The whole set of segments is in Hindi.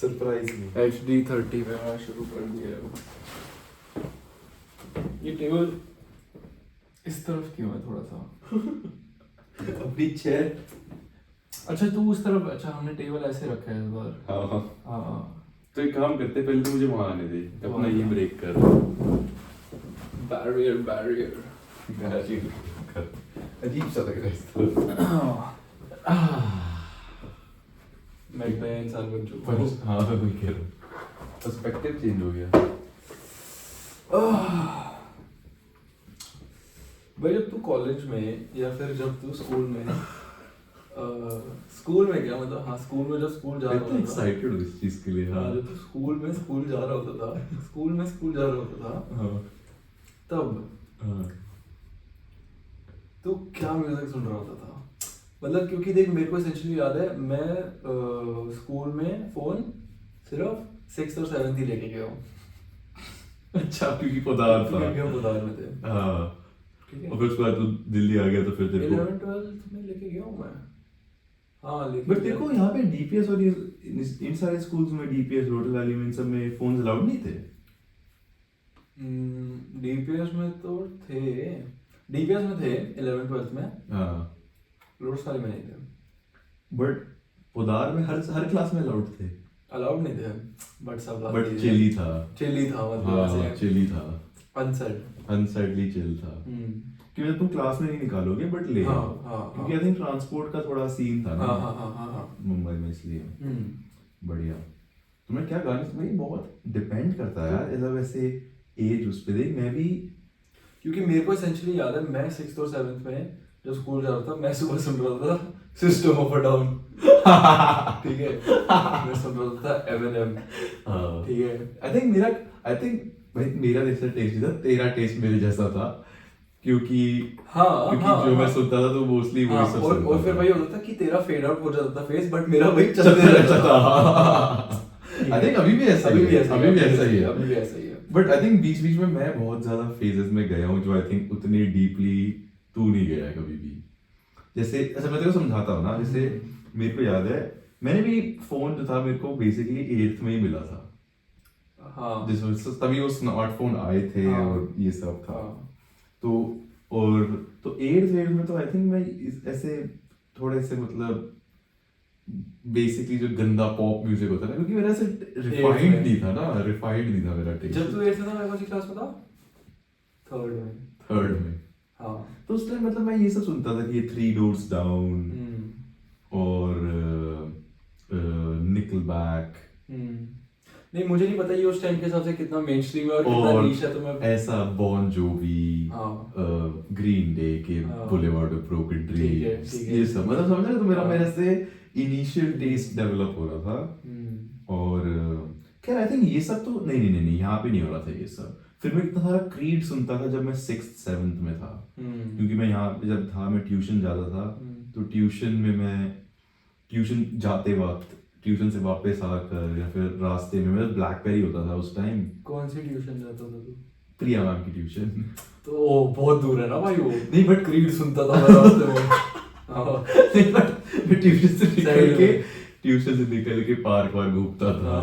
सरप्राइज नहीं। HD 30 पे मैं शुरू कर दिया है। ये टेबल इस तरफ क्यों है थोड़ा सा? अपनी चेयर। अच्छा तू उस तरफ, अच्छा हमने टेबल ऐसे रखा है इस बार। हाँ हाँ तो एक काम करते पहले तो मुझे वहाँ आने दे, अपना ये ब्रेक कर। बैरियर बैरियर अजीब सा लग रहा है इस तरफ। मैं एक नया इंसान बन चुका हूँ। हाँ मैं वही कह रहा हूँ, पर्सपेक्टिव चेंज हो गया। भाई जब तू कॉलेज में या फिर जब तू स्कूल में स्कूल में क्या मतलब, हाँ स्कूल में जब स्कूल जा रहा इतना होता था, एक्साइटेड हूँ इस चीज के लिए। हाँ जब तू स्कूल में स्कूल जा रहा होता था, स्कूल में स्कूल जा रहा होता था, हाँ तब हाँ। तू क्या म्यूजिक सुन रहा होता था? मतलब क्योंकि देख मेरे को एसेंशियली याद है, मैं स्कूल में फोन सिर्फ 6th और 7th ही लेके गया हूँ। अच्छा क्योंकि पदार्थ था। क्योंकि हम उधार में थे। हाँ ठीक है। और फिर उसके बाद तू दिल्ली आ गया तो फिर तेरे को 11th 12th में लेके गया हूँ मैं। हाँ लेके बट गया। देखो यहाँ पे डीपीएस और इन सारे स्कूल्स में डीपीएस रोटल वैली में इन सब में फोन्स अलाउड नहीं थे। डीपीएस में तो थे, डीपीएस में थे 11th 12th में, हाँ लोड्स वाले में नहीं थे। बट उदार में हर क्लास में अलाउड थे। अलाउड नहीं थे बट सब बट चिली था। चिली था मतलब हाँ ऐसे चिली था, अनसेड अनसेटली चिल था कि मतलब तुम क्लास में नहीं निकालोगे बट ले हाँ आओ। हाँ क्योंकि आई थिंक ट्रांसपोर्ट का थोड़ा सीन था ना हाँ हाँ हाँ हाँ हाँ मुंबई में, इसलिए बढ़िया। तुम्हें क्या गाने भाई बहुत डिपेंड करता है यार ऐसा वैसे एज उस पे देख। मैं भी क्योंकि मेरे को एसेंशियली याद है, मैं 6th और 7th में जब स्कूल जा रहा था, मैं सुबह सुन रहा था सिस्टम ऑफ अ डाउन। ठीक है, मैं सुन रहा था Eminem। ठीक है, आई थिंक भाई मेरा जैसा टेस्ट था, तेरा टेस्ट मेरे जैसा था क्योंकि हाँ क्योंकि हाँ जो मैं हाँ, सुनता था तो मोस्टली हाँ, वही सब और सुनता फिर था। वही होता था कि तेरा फेड आउट हो जाता था फेस, बट मेरा वही चलते चलते रहता रहता था। था। आई थिंक अभी भी ऐसा ही है, अभी भी ऐसा ही है। अभी भी ऐसा ही है। बट आई थिंक बीच बीच में मैं बहुत ज्यादा फेजेस में गया हूँ जो आई थिंक उतनी डीपली तू नहीं गया है कभी भी। जैसे अच्छा मैं तेरे को समझाता हूँ ना, जैसे मेरे को याद है मैंने भी फोन जो था मेरे को बेसिकली 8th में ही मिला था। हाँ जिसमें तभी वो स्मार्टफोन आए थे हाँ, और ये सब था। हाँ तो और तो 8th में तो आई थिंक मैं ऐसे थोड़े से मतलब बेसिकली जो गंदा पॉप म्यूजिक होता है ना, क्योंकि मेरा ऐसे रिफाइंड में। नहीं था ना, रिफाइंड नहीं था मेरा टेस्ट। जब तू 8th में था, मैं कौन सी क्लास में था? 3rd में। थर्ड में हाँ तो उस टाइम मतलब मैं ये सब सुनता था कि ये 3 Doors Down और निकलबैक। नहीं मुझे नहीं पता ये उस टाइम के हिसाब से कितना मेनस्ट्रीम है और कितना और नीश है, तो मैं ऐसा बॉन जोवी, हाँ ग्रीन डे के हाँ। बुलेवार्ड ऑफ ब्रोकन ठीक है, ड्रीम्स, ठीक है। ये सब मतलब समझ रहे हो? तो मेरा हाँ। मेरे से इनिशियल टेस्ट डेवलप हो रहा था। और खैर आई थिंक ये सब तो नहीं यहाँ पे नहीं हो रहा था ये सब। फिर मैं इतना सारा क्रीड सुनता था जब मैं 6th 7th में था, क्योंकि मैं यहाँ पे जब था मैं ट्यूशन जाता था। तो ट्यूशन में मैं ट्यूशन जाते वक्त ट्यूशन से वापस आकर या फिर रास्ते में मेरा ब्लैकबेरी होता था उस टाइम। कौन सी ट्यूशन जाता था तू? प्रिया मैम की ट्यूशन। तो ओ, बहुत दूर है ना भाई वो। नहीं बट क्रीड सुनता था मैं रास्ते में। हाँ। नहीं बट मैं सही ट्यूशन से निकल के पार्क वार्क घूमता था।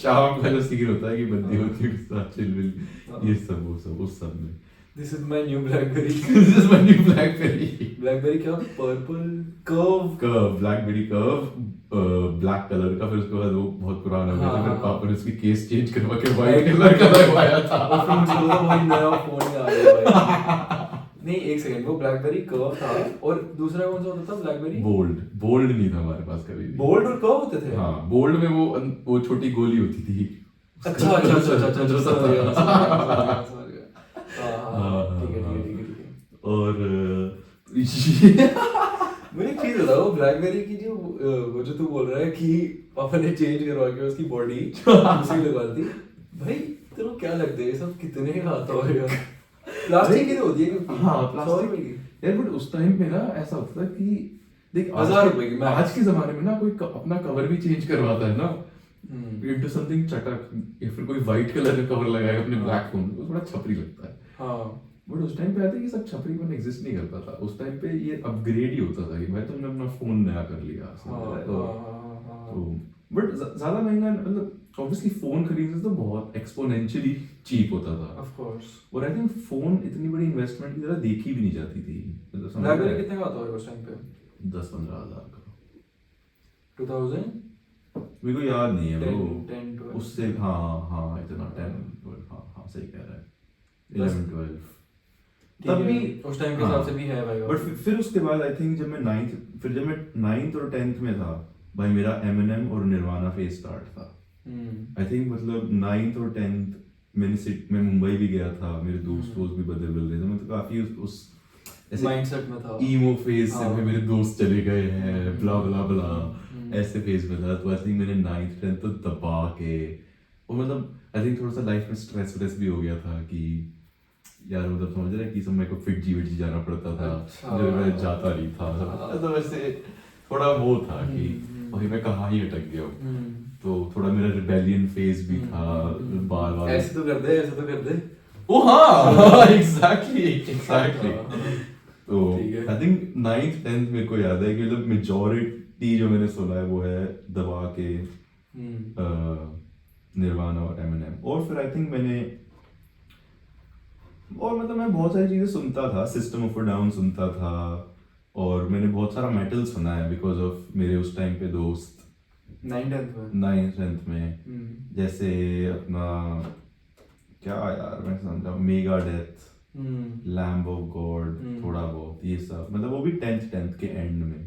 शाम का जो सीन होता है कि बंदी होती है उसके साथ चिलविल, ये सब वो सब उस सब में। This is my new BlackBerry। This is my new BlackBerry। BlackBerry क्या? Purple curve. Blackberry curve black colour का। फिर उसके बाद वो बहुत पुराना हो गया था, हाँ, फिर हाँ। पापा ने उसकी केस चेंज करवा के व्हाइट कलर का लगवाया था। और फिर मुझे लगा भाई नया फोन ही आ गया भाई। नहीं एक सेकंड, वो BlackBerry कर्व था और दूसरा कौन सा होता था BlackBerry? बोल्ड नहीं था हमारे पास कभी भी। बोल्ड और कर्व होते थे? हाँ बोल्ड में वो छोटी गोली होती थी। अच्छा अच्छा अच्छा अच्छा अच्छा, समझ गया, समझ गया। हाँ ठीक है। और मुझे एक चीज बताओ, BlackBerry की जो वो जो तू बोल रहा है कि पापा ने चेंज करवा के उसकी बॉडी दूसरी लगवा दी, भाई तेरे को क्या लगता है ये सब कितने का आता होगा? प्लास्टिक की तो होती है क्योंकि हाँ 100 प्लास्टिक रुपए की। यार बट उस टाइम पे ना ऐसा होता था कि देख 1000 रुपए की आज के जमाने में ना कोई अपना कवर भी चेंज करवाता है ना इनटू समथिंग चटक, या फिर कोई व्हाइट कलर का कवर लगाएगा अपने ब्लैक फोन को, थोड़ा छपरी लगता है। हाँ बट उस टाइम पे आते कि सब छपरीपन एग्जिस्ट नहीं करता था। उस टाइम पे ये अपग्रेड ही होता था कि भाई तुमने अपना फोन नया कर लिया। तो बट ज्यादा महंगा मतलब ऑब्वियसली फोन खरीदने से तो बहुत एक्सपोनेंशियली चीप होता था ऑफ कोर्स। और आई थिंक फोन इतनी बड़ी इन्वेस्टमेंट की तरह देखी भी नहीं जाती थी मतलब समझ ब्लैकबेरी रहे? कितने का आता है उस टाइम पे? 10-15 हज़ार का 2000 मेरे को याद नहीं है 10 वो 10 12 उससे हाँ इतना 10-12 हाँ सही कह रहा है 11-12 तब भी उस टाइम के हिसाब से भी है भाई। बट फिर उसके बाद आई थिंक जब मैं नाइन्थ और 10th में था भाई मेरा एमिनेम और निर्वाणा फेज स्टार्ट था आई थिंक मतलब 9th और 10th मैं मुंबई भी गया था मेरे दोस्त भी बदल रहे थे मैं तो काफी उस ऐसे माइंडसेट में था। ईमो फेज से हाँ। मेरे दोस्त चले गए हैं ब्ला ब्ला ब्ला ऐसे फेज में था तो आई थिंक मैंने 9th 10th तो दबा के और मतलब आई थिंक थोड़ा सा लाइफ में स्ट्रेस भी हो गया था कि यार मतलब समझ रहे कि सब मेरे को फिट जी जाना पड़ता था अच्छा। जो मैं जाता नहीं था तो वैसे थोड़ा वो था कि भाई मैं कहाँ ही अटक गया हूँ तो थोड़ा मेरा रिबेलियन फेज भी था बार बार ऐसे तो कर दे ओ हाँ एग्जैक्टली तो ठीक है। आई थिंक 9th 10th मेरे को याद है कि मतलब मेजॉरिटी जो मैंने सुना है वो है दबा के निर्वाणा और एमिनेम और फिर आई थिंक मैंने और मतलब मैं बहुत सारी चीजें सुनता था सिस्टम ऑफ अ डाउन सुनता था और मैंने बहुत सारा मेटल सुना है बिकॉज ऑफ मेरे उस टाइम पे दोस्त 9th 10th में 9th 10th में जैसे अपना क्या यार मैं समझा mega death lamb of God थोड़ा बहुत ये सब मतलब वो भी 10th के एंड में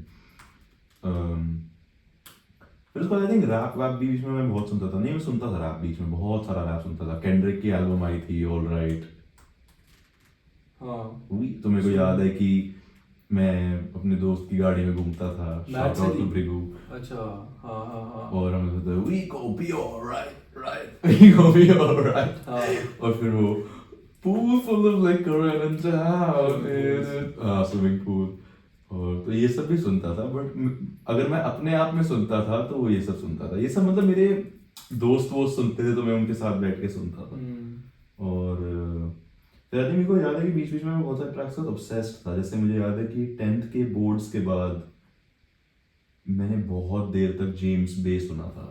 फिर उसके बाद आई थिंक रैप वैप भी बीच में मैं बहुत सुनता था नहीं मैं सुनता था रैप बीच में बहुत सारा रैप सुनता था केंड्रिक की एल्बम आई थी ऑल राइट हाँ तो मेरे को याद है कि मैं अपने दोस्त की गाड़ी में घूमता था शाउट आउट टू ब्रिगू अच्छा हाँ और हम कहते we go be alright right we go be alright और फिर वो pool full of liquor and swimming pool और तो ये सब भी सुनता था बट अगर मैं अपने आप में सुनता था तो वो ये सब सुनता था ये सब मतलब मेरे दोस्त वो सुनते थे तो मैं उनके साथ बैठ के सुनता था और फिर मेरे को याद है कि बीच बीच में मैं बहुत सारे ट्रैक्स के साथ ऑब्सेस्ड था जैसे मुझे याद है कि 10th के बोर्ड्स के बाद मैंने बहुत देर तक जेम्स बे सुना था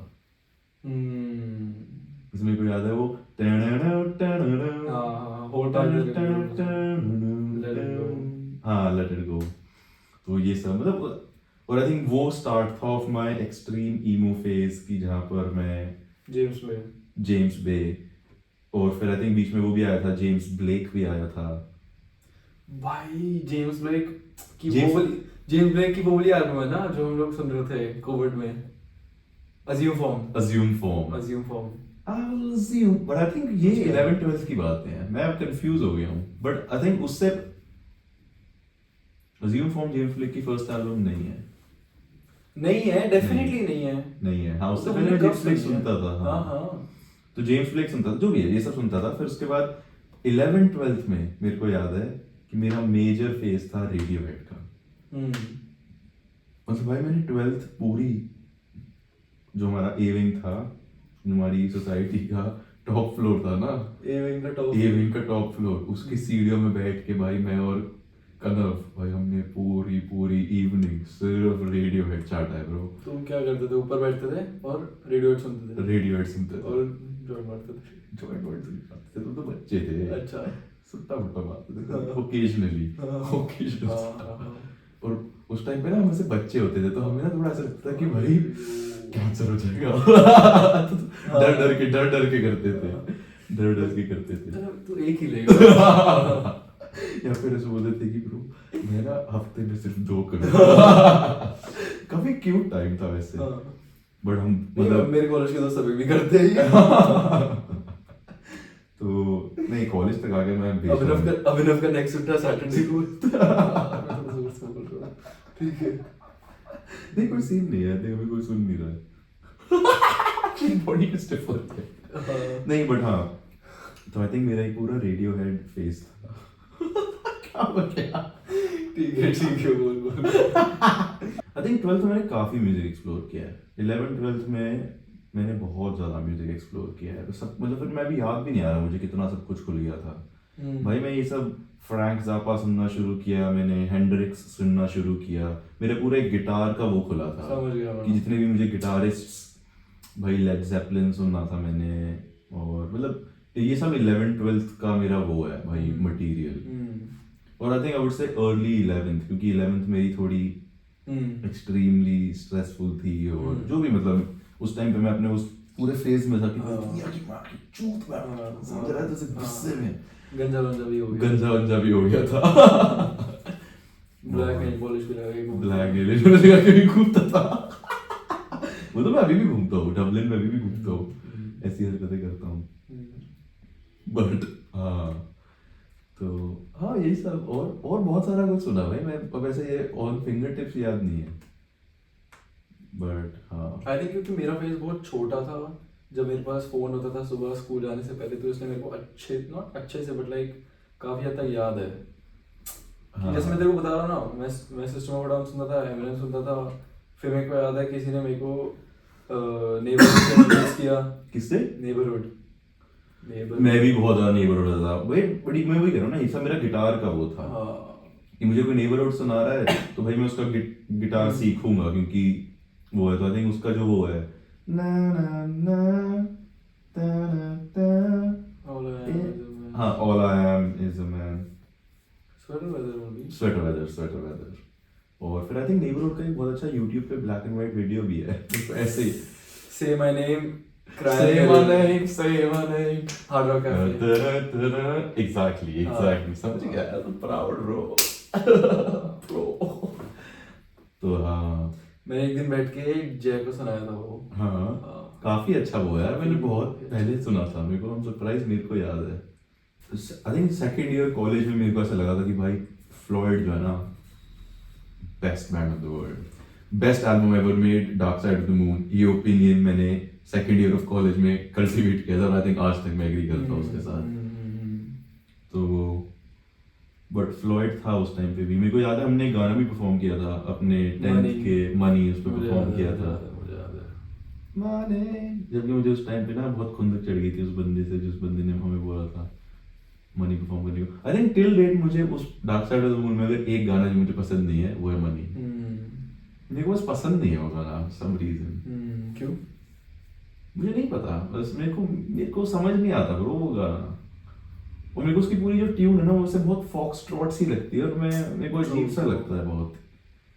इसमें को याद है वो हाँ लेट इट गो तो ये सब मतलब और आई थिंक वो स्टार्ट था ऑफ माय एक्सट्रीम ईमो फेज की जहाँ पर मैं जेम्स बे और फिर आई थिंक बीच में वो भी आया था जेम्स ब्लेक भी आया था भाई जेम्स ब्लेक की वो वाली एल्बम है ना जो हम लोग सुन रहे थे कोविड में Assume Form but I think ये 11th 12th की बात है मैं अब कंफ्यूज हो गया हूँ बट आई थिंक उससे Assume Form जेम्स ब्लेक की फर्स्ट एल्बम नहीं है डेफिनेटली नहीं है हाँ उससे पहले मैं जेम्स ब्लेक सुनता था हाँ तो जेम्स ब्लेक सुनता था जो भी है ये सब सुनता था फिर उसके बाद 11th 12th में मेरे को याद है कि मेरा मेजर फेज था रेडियोहेड का मतलब भाई मैंने 12th पूरी जो हमारा ए विंग था हमारी सोसाइटी का टॉप फ्लोर था ना ए विंग का टॉप फ्लोर उसकी सीढ़ियों में बैठ के भाई मैं और कनव भाई हमने पूरी इवनिंग सिर्फ रेडियोहेड चाटा है ब्रो तुम क्या करते थे ऊपर बैठते थे और रेडियोहेड सुनते थे और जॉइंट मारते थे तुम तो बच्चे थे अच्छा सुट्टा फुट्टा मारते थे ओकेजनली और उस टाइम पे ना हम ऐसे बच्चे होते थे तो हमें ना थोड़ा ऐसा लगता था कि भाई कैंसर हो जाएगा डर के करते थे तू एक ही लेगा या फिर ऐसे बोलते थे कि ब्रो मैं ना हफ्ते में सिर्फ 2 करूँगा काफी क्यूट टाइम था वैसे बट हम मतलब मेरे कॉलेज के दोस्त अभी भी करते ही तो नहीं कॉलेज तक आगे मैं अभिनव का नेक्स्ट था सैटरडे को ठीक है नहीं कोई सीन नहीं है देख अभी कोई सुन नहीं रहा है बॉडी में स्टिफ हो गया नहीं बट हाँ तो आई थिंक मेरा एक पूरा रेडियोहेड फेस था क्या हो गया ठीक है बोल आई थिंक 12th में मैंने काफी म्यूजिक एक्सप्लोर किया है 11th 12th में मैंने बहुत ज्यादा म्यूजिक एक्सप्लोर किया है सब मतलब फिर मैं भी याद भी नहीं आ रहा मुझे कितना सब कुछ खुल गया था भाई मैं ये सब फ्रैंक ज़ापा सुनना शुरू किया मैंने हेंड्रिक्स सुनना शुरू किया मेरे पूरे गिटार का वो खुला था समझ गया कि जितने भी मुझे गिटारिस्ट्स भाई लेड जेपलिन सुनना था मैंने, और मतलब ये सब 11th-12th का मेरा वो है भाई मटेरियल। और I think I would say early 11th, क्योंकि 11th मेरी थोड़ी एक्सट्रीमली स्ट्रेसफुल थी, और जो भी मतलब उस टाइम पे मैं अपने उस पूरे फेज में था कि दुनिया की माँ की चूत में समझ रहा था, जैसे गुस्से में गंजा वंजा भी हो गया था। ब्लैक नेल पॉलिश भी लगा के ब्लैक नेल लगा के भी घूमता था। वो तो मैं अभी भी घूमता हूँ, डबलिन में अभी भी घूमता हूँ, ऐसी हरकतें करता हूँ। बट हाँ, तो हाँ यही सब, और बहुत सारा कुछ सुना भाई मैं, अब ऐसे ये ऑन फिंगर टिप्स याद नहीं है, बट हाँ। आई थिंक क्योंकि मेरा फेस बहुत छोटा था जब मेरे पास फोन होता था सुबह स्कूल जाने से पहले, तो इसलिए मेरे को अच्छे से बट लाइक काफी हद तक याद है। हाँ। जैसे मैं तेरे को बता रहा हूँ ना, मैं सिस्टम ऑफ डाउन सुनता था, एमिनेम सुनता था, फिर मेरे को याद है किसी ने मेरे को नेबरहुड किया। किससे? नेबरहुड। मैं भी बहुत ज्यादा नेबरहुड था भाई, बड़ी मैं वही कह रहा हूँ ना, ये सब मेरा गिटार का वो था कि मुझे कोई नेबरहुड सुना रहा है तो भाई मैं उसका गिटार सीखूंगा, क्योंकि वो है, तो आई थिंक उसका जो वो है ना ना ना ता ना ता, हाँ all I am is a man, sweater weather. और फिर आई थिंक नेबरहुड का एक बहुत अच्छा यूट्यूब पे ब्लैक एंड व्हाइट वीडियो भी है, तो ऐसे ही से my name hard rock cafe. Exactly समझ गया, प्राउड ब्रो। तो हाँ, मैंने एक दिन बैठ के जय को सुनाया था वो। हाँ काफी अच्छा वो है यार, मैंने बहुत पहले सुना था, मेरे को सरप्राइज मेरे को याद है, I think second year college में मेरे को ऐसा लगा था कि भाई फ्लॉयड जो है ना, best band of the world, best album ever made, dark side of the moon, ये ओपिनियन मैंने सेकेंड ईयर ऑफ कॉलेज में कल्टीवेट किया था, और आई थिंक आज तक मैं एग्री करता हूँ उसके साथ। तो बट फ्लॉयड था उस टाइम पे भी, मेरे को याद है हमने गाना भी परफॉर्म किया था अपने 10th के मनी, उस पर परफॉर्म किया था माने, जबकि मुझे उस टाइम पे ना बहुत खुंदक चढ़ गई थी उस बंदे से, जिस बंदे ने हमें बोला था मनी परफॉर्म करने को। आई थिंक टिल डेट मुझे उस dark side of the moon में अगर एक गाना जो मुझे पसंद नहीं है वो है मनी। मेरे को बस पसंद नहीं है वो गाना, सम रीजन। क्यों मुझे नहीं पता, बस मेरे को समझ नहीं आता ब्रो वो गाना, और मेरे को उसकी पूरी जो ट्यून है ना, वो उससे बहुत फॉक्सट्रॉट सी लगती है, और मेरे को अजीब सा लगता है बहुत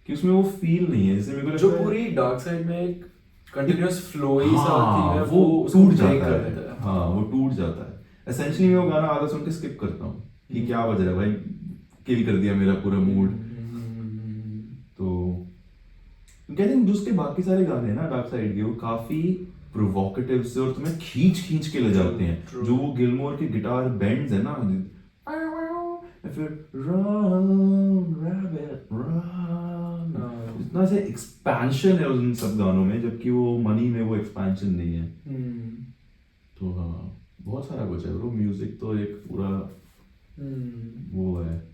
कि उसमें वो फील नहीं है, जैसे मेरे को जो पूरी डार्क साइड में एक कंटिन्यूअस फ्लो ही सा हाँ, है, वो टूट जाता है, है। हाँ वो टूट जाता है। एसेंशियली मैं वो गाना आधा सुन के स्किप करता हूँ कि क्या वजह है भाई, किल कर दिया मेरा पूरा मूड। तो आई थिंक जो उसके बाकी सारे गाने हैं ना डार्क साइड के, वो काफी प्रोवोकेटिव से और तुम्हें खींच के ले जाते हैं। जो वो गिलमोर के गिटार बेंड्स है ना, फिर रन रैबिट रन, इतना से एक्सपेंशन है उन सब गानों में, जबकि वो मनी में वो एक्सपेंशन नहीं है। तो हाँ बहुत सारा कुछ है ब्रो, म्यूजिक तो एक पूरा वो है।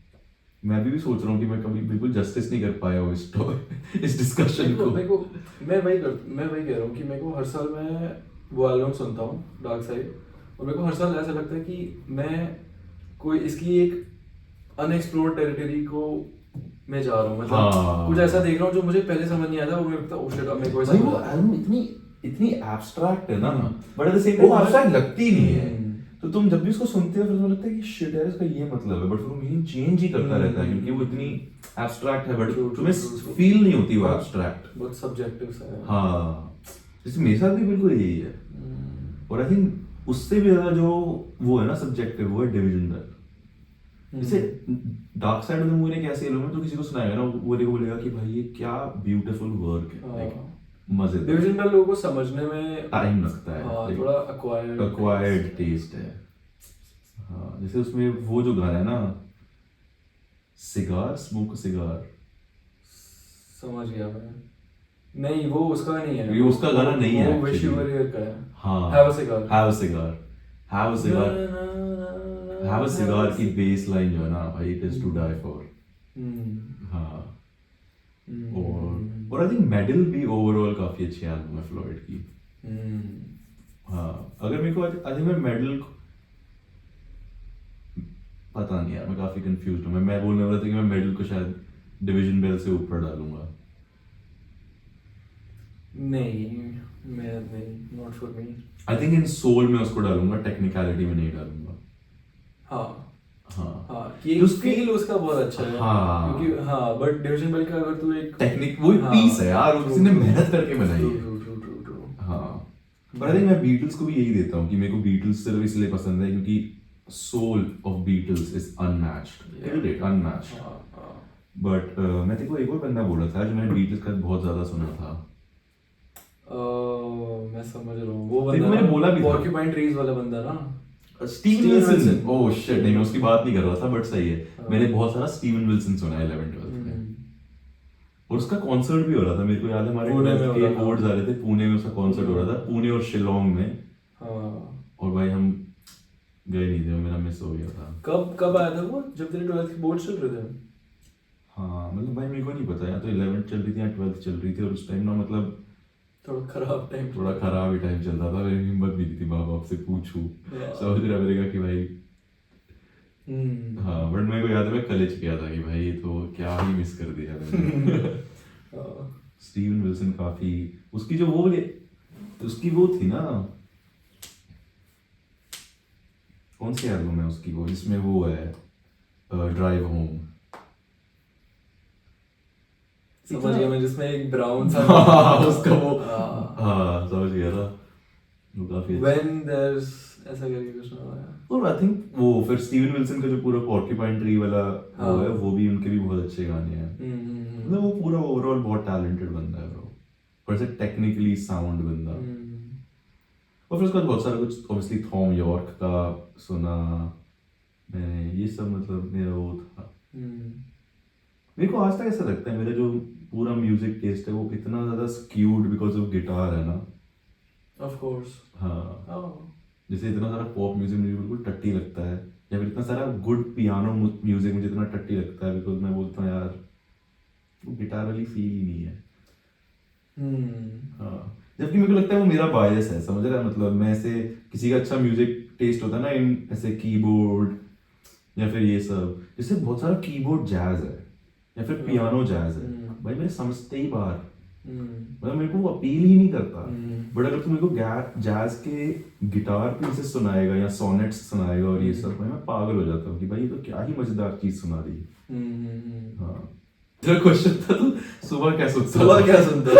मैं भी सोच रहा हूँ कि मैं कभी बिल्कुल जस्टिस नहीं कर पाया हूँ इस डिस्कशन को। मैं वही कह रहा हूँ कि मेरे को हर साल मैं वो एल्बम सुनता हूँ डार्क साइड, और मेरे को हर साल ऐसा लगता है कि मैं कोई इसकी एक अनएक्सप्लोर्ड टेरिटरी को मैं जा रहा हूँ, मतलब कुछ ऐसा देख रहा हूँ जो मुझे पहले समझ नहीं आया था, वो मेरे को लगता है मेरे को ऐसा वो एल्बम इतनी एब्स्ट्रैक्ट है ना, but at the same time abstract लगती नहीं है। तो तुम जब भी उसको सुनते हो फिर तुम्हें लगता है कि शिट यार इसका ये मतलब है, बट फिर वो मीनिंग चेंज ही करता रहता है, क्योंकि वो इतनी एब्स्ट्रैक्ट है, बट तुम्हें फील नहीं होती वो एब्स्ट्रैक्ट, बहुत सब्जेक्टिव सा है। हाँ जैसे मेरे साथ भी बिल्कुल यही है। और आई थिंक उससे भी ज्यादा जो वो है ना सब्जेक्टिव, वो है डिविजन बेल। जैसे dark side of the moon एक ऐसे एल्बम है, तो किसी को सुनाएगा ना वो देखो बोलेगा कि भाई ये क्या ब्यूटीफुल वर्क है, लाइक मजेदार। डिविजन बेल लोगों को समझने में टाइम लगता है, हाँ, थोड़ा एक्वायर्ड टेस्ट है। हाँ जैसे उसमें वो जो गाना है ना, सिगार स्मोक सिगार, समझ गया मैं। नहीं वो उसका नहीं है, ये उसका गाना नहीं है, वो विश यू वर हियर का है। हाँ have a cigar, have a cigar, have a cigar, have a cigar की बेस लाइन जो है ना भाई, it is to die for. हाँ और आई थिंक मेडल भी ओवरऑल काफी अच्छी एल्बम है फ्लॉयड की। हाँ अगर मेरे को आई थिंक मैं मेडल पता नहीं यार, मैं काफी कंफ्यूज हूँ। मैं बोलने वाला था कि मैं मेडल को शायद डिवीजन बेल से ऊपर डालूंगा। नहीं मैं नहीं, not for me. I think in soul में उसको डालूंगा, टेक्निकलिटी में नहीं डालूंगा। हाँ हाँ कि एक फील उसका बहुत अच्छा है। हाँ। क्योंकि हाँ बट डिवीजन बेल का अगर तू एक टेक्निक वो पीस है यार, उसने मेहनत करके बनाई है। ट्रू। हाँ पर आई थिंक मैं बीटल्स को भी यही देता हूँ कि मेरे को बीटल्स सिर्फ इसलिए पसंद है क्योंकि soul of Beatles is unmatched, till date unmatched. But मैं तेरे को एक और बंदा बोला था जो मैंने बीटल्स का बहुत ज्यादा सुना था। मैं समझ रहा हूँ वो तेरे को बंदा मैंने बोला भी था। पॉर्क्यूपाइन ट्रीज वाला बंदा ना, Steven Steven Wilson. Wilson। Oh shit, नहीं मैं उसकी बात नहीं कर रहा था, बट सही है। हाँ। मैंने बहुत सारा स्टीवन विल्सन सुना है 11th 12th में, और उसका कॉन्सर्ट भी हो रहा था, मेरे को याद है हमारे पुणे में 12th हो के रहा था। बोर्ड्स आ रहे थे, पुणे में उसका कॉन्सर्ट हो रहा था, पुणे और शिलोंग में। हाँ। और भाई हम गए नहीं थे, मेरा मिस हो गया था। कब आया था वो, जब तेरे 12th के बोर्ड चल रहे थे? हाँ मतलब भाई मेरे को नहीं पता, या तो 11th चल रही थी या 12th चल रही थी, और उस टाइम ना मतलब थोड़ा खराब टाइम, थोड़ा खराब ही टाइम चल रहा था, मेरी हिम्मत भी नहीं थी माँ बाप से पूछूं, समझ रहा मेरे का कि भाई। हाँ बट मेरे को याद है मैं कॉलेज गया था कि भाई तो क्या ही मिस कर दिया मैंने। स्टीवन विल्सन काफी, उसकी जो उसकी वो थी ना, कौन सी एल्बम है उसकी वो जिसमें वो है ड्राइव होम, समझ गया मैं, जिसमें एक ब्राउन सा उसका वो हाँ समझ गया था, वो काफी अच्छा। When there's ऐसा करके कुछ नाम आया। और आई थिंक वो फिर स्टीवन विल्सन का जो पूरा पॉर्क्यूपाइन ट्री वाला वो है, वो भी उनके भी बहुत अच्छे गाने हैं। मतलब वो पूरा ओवरऑल बहुत टैलेंटेड बंदा है ब्रो, पर से टेक्निकली साउंड बंदा। और फिर उसके बाद बहुत सारा कुछ ऑब्वियसली थॉम यॉर्क का सुना मैंने, ये सब मतलब मेरा वो था। मेरे को आज तक ऐसा लगता है मेरा जो पूरा म्यूजिक टेस्ट है वो इतना ज्यादा स्क्यूड बिकॉज ऑफ गिटार है ना। Of course. हाँ जैसे इतना सारा पॉप म्यूजिक मुझे बिल्कुल टट्टी लगता है, या फिर इतना सारा गुड पियानो म्यूजिक मुझे इतना टट्टी लगता है, बिकॉज मैं बोलता हूँ यार वो गिटार वाली फील ही नहीं है। हाँ जबकि मेरे को लगता है वो मेरा बायस है, समझ रहा है, मतलब मैं ऐसे किसी का अच्छा म्यूजिक टेस्ट होता है ना इन ऐसे कीबोर्ड या फिर ये सब, जैसे बहुत सारा कीबोर्ड जैज है या फिर पियानो जैज है, भाई मेरे समझते ही बाहर, मतलब मेरे को वो अपील ही नहीं करता। बट अगर तुम मेरे को जैज के गिटार पीसेस सुनाएगा या सोनेट्स सुनाएगा और ये सब, मैं पागल हो जाता हूँ कि भाई ये तो क्या ही मजेदार चीज सुना दी। हाँ तेरा क्वेश्चन था तो सुबह क्या सुनता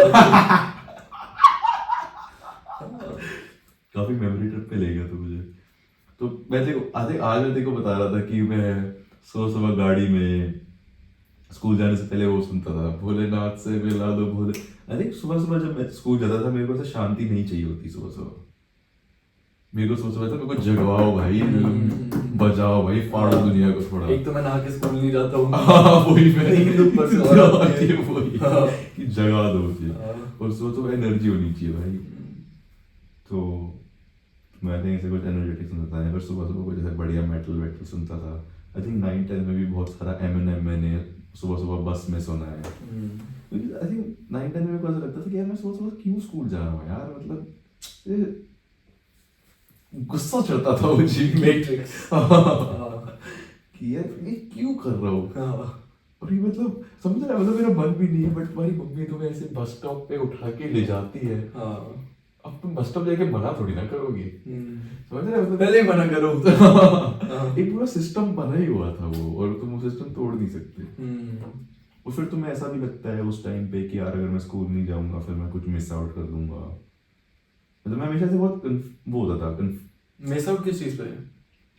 काफी मेमोरी ट्रिप पे ले गया तो मुझे, तो मैं देखो आज मैं देखो बता रहा था कि मैं सुबह गाड़ी में स्कूल जाने से पहले वो सुनता था, भोलेनाथ से मिला दो भोले। आई थिंक सुबह जब मैं स्कूल जाता था मेरे को ऐसे शांति नहीं चाहिए होती सुबह, मेरे को सुबह मेरे को जगवाओ भाई, बजाओ भाई, फाड़ो दुनिया को थोड़ा। एक तो मैं नहा के स्कूल नहीं जाता हूँ, वही मैं ऊपर से वही कि जगा दो मुझे, और सुबह एनर्जी होनी चाहिए भाई। तो मैं थिंक ऐसे कुछ एनर्जेटिक सुनता था, पर सुबह कुछ जैसे बढ़िया मेटल सुनता था। आई थिंक 9-10 में भी बहुत सारा Eminem मैंने सुबह बस में सुना है, क्योंकि आई थिंक 9-10 में मेरे को ऐसा लगता था कि यार मैं सुबह क्यों स्कूल जा रहा हूँ यार, मतलब गुस्सा चढ़ता था वो जीप में कि यार ये क्यों कर रहा हूँ, और ये मतलब समझ रहा है, मतलब मेरा मन भी नहीं है, बट तुम्हारी मम्मी तुम्हें ऐसे बस स्टॉप पे उठा के ले जाती है, अब तुम बस स्टॉप जाके मना थोड़ी ना करोगे, समझ रहे हो, मतलब पहले ही मना करो। एक पूरा सिस्टम बना ही हुआ था वो, और तुम वो सिस्टम तोड़ नहीं सकते। और फिर तुम्हें ऐसा भी लगता है उस टाइम पे कि यार अगर मैं स्कूल नहीं जाऊंगा फिर मैं कुछ मिस आउट कर दूंगा, मतलब मैं हमेशा से बहुत वो होता था मिस आउट किस चीज पे,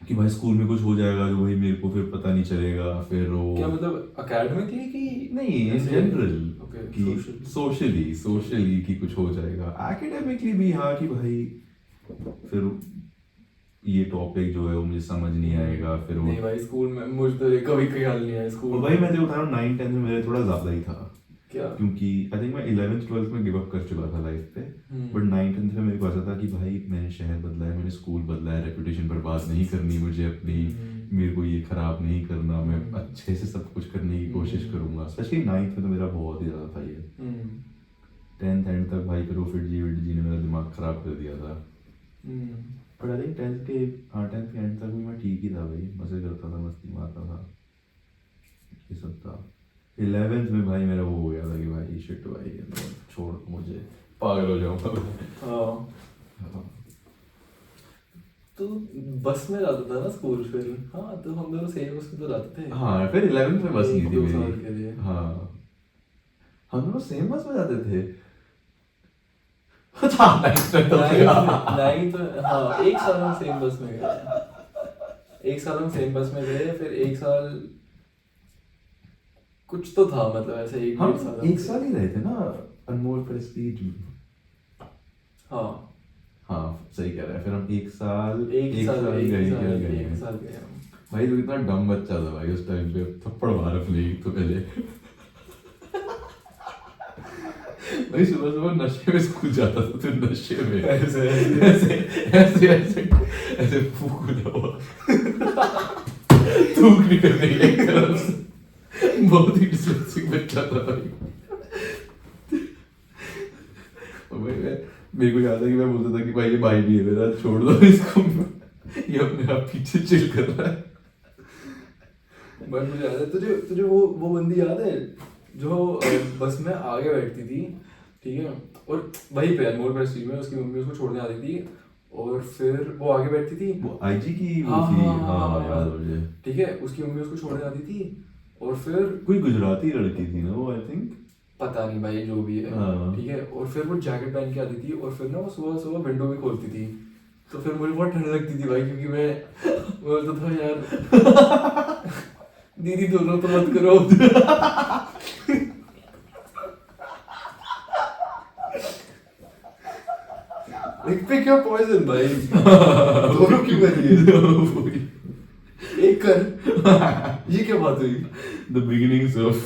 कि भाई स्कूल में कुछ हो जाएगा जो भाई मेरे को फिर पता नहीं चलेगा, फिर वो क्या मतलब एकेडमिकली कि नहीं इन जनरल कि सोशली कि कुछ हो जाएगा, एकेडमिकली भी हाँ कि भाई फिर ये टॉपिक जो है वो मुझे समझ नहीं आएगा, फिर वो नहीं भाई स्कूल में मुझे तो कभी ख्याल नहीं आया स्कूल। भाई मैं तो बता रहा हूँ 9-10 में मेरे थोड़ा ज्यादा ही था, क्या, क्योंकि आई थिंक मैं 11th-12th में गिव अप कर चुका था लाइफ पे, बट 9th-10th में मेरे को ऐसा था कि भाई मैंने शहर बदला है, मैंने स्कूल बदला है, रेपुटेशन बर्बाद नहीं करनी मुझे अपनी, मेरे को ये खराब नहीं करना, मैं अच्छे से सब कुछ करने की कोशिश करूंगा। स्पेशली 9th में तो मेरा बहुत ही ज्यादा था ये, 10th एंड तक भाई फिर वो फिर जी ने मेरा दिमाग खराब कर दिया था, बट आई थिंक 10th के एंड तक भी मैं ठीक ही था भाई, मजे करता था, मस्ती मारता था, ये सब था। 11th में भाई मेरा वो हो गया था कि भाई शिट भाई छोड़ मुझे, पागल हो जाऊंगा। बस में जाता था ना स्कूल फिर। हाँ तो हम दोनों सेम बस में तो जाते थे। हाँ फिर 11th में बस नहीं एक थी दो साल के मेरी। लिए। हाँ हम दोनों सेम बस में जाते थे। अच्छा 9th में तो नाइन्थ में हाँ, एक साल हम सेम बस में गए। एक साल हम सेम बस में गए, फिर एक साल कुछ तो था, मतलब ऐसे एक डेढ़ साल हम एक साल ही रहे थे ना अनमोल प्रेस्टीज में। हाँ हाँ सही कह रहा है, फिर हम एक साल एक साल गए एक गए। साल गए हम। भाई तू इतना डम बच्चा था भाई उस टाइम पे, थप्पड़ मार अपने एक तो पहले। भाई सुबह सुबह नशे में स्कूल जाता था, तो नशे में ऐसे ऐसे ऐसे ऐसे ऐसे फूक हुआ थूक निकल गई एक तरफ से। बहुत ही डिस्लेक्सिक बच्चा था भाई। और मेरे को याद है कि मैं बोलता था कि भाई ये भाई नहीं है मेरा, छोड़ दो इसको, ये अपने आप पीछे चिल कर रहा है। बट मुझे याद है, तुझे तुझे वो बंदी याद है जो बस में आगे बैठती थी, ठीक है, और वहीं पे अनमोल प्रेस्टीज में उसकी मम्मी उसको छोड़ने आती थी, और फिर वो आगे बैठती थी। वो आईजी की वो हाँ थी। हाँ हाँ याद है मुझे। ठीक है, उसकी मम्मी उसको छोड़ने आती थी, और फिर कोई गुजराती लड़की थी ना वो, आई थिंक। पता नहीं भाई जो भी है, हाँ। ठीक है, और फिर वो जैकेट पहन के आती थी, और फिर ना वो सुबह सुबह विंडो भी खोलती थी, तो फिर मुझे बहुत ठंड लगती थी भाई, क्योंकि मैं बोलता था यार दीदी दोनों तो मत करो। एक पे क्या पॉइजन भाई, दोनों क्यों करिए, एक कर, ये क्या बात हुई। The beginnings of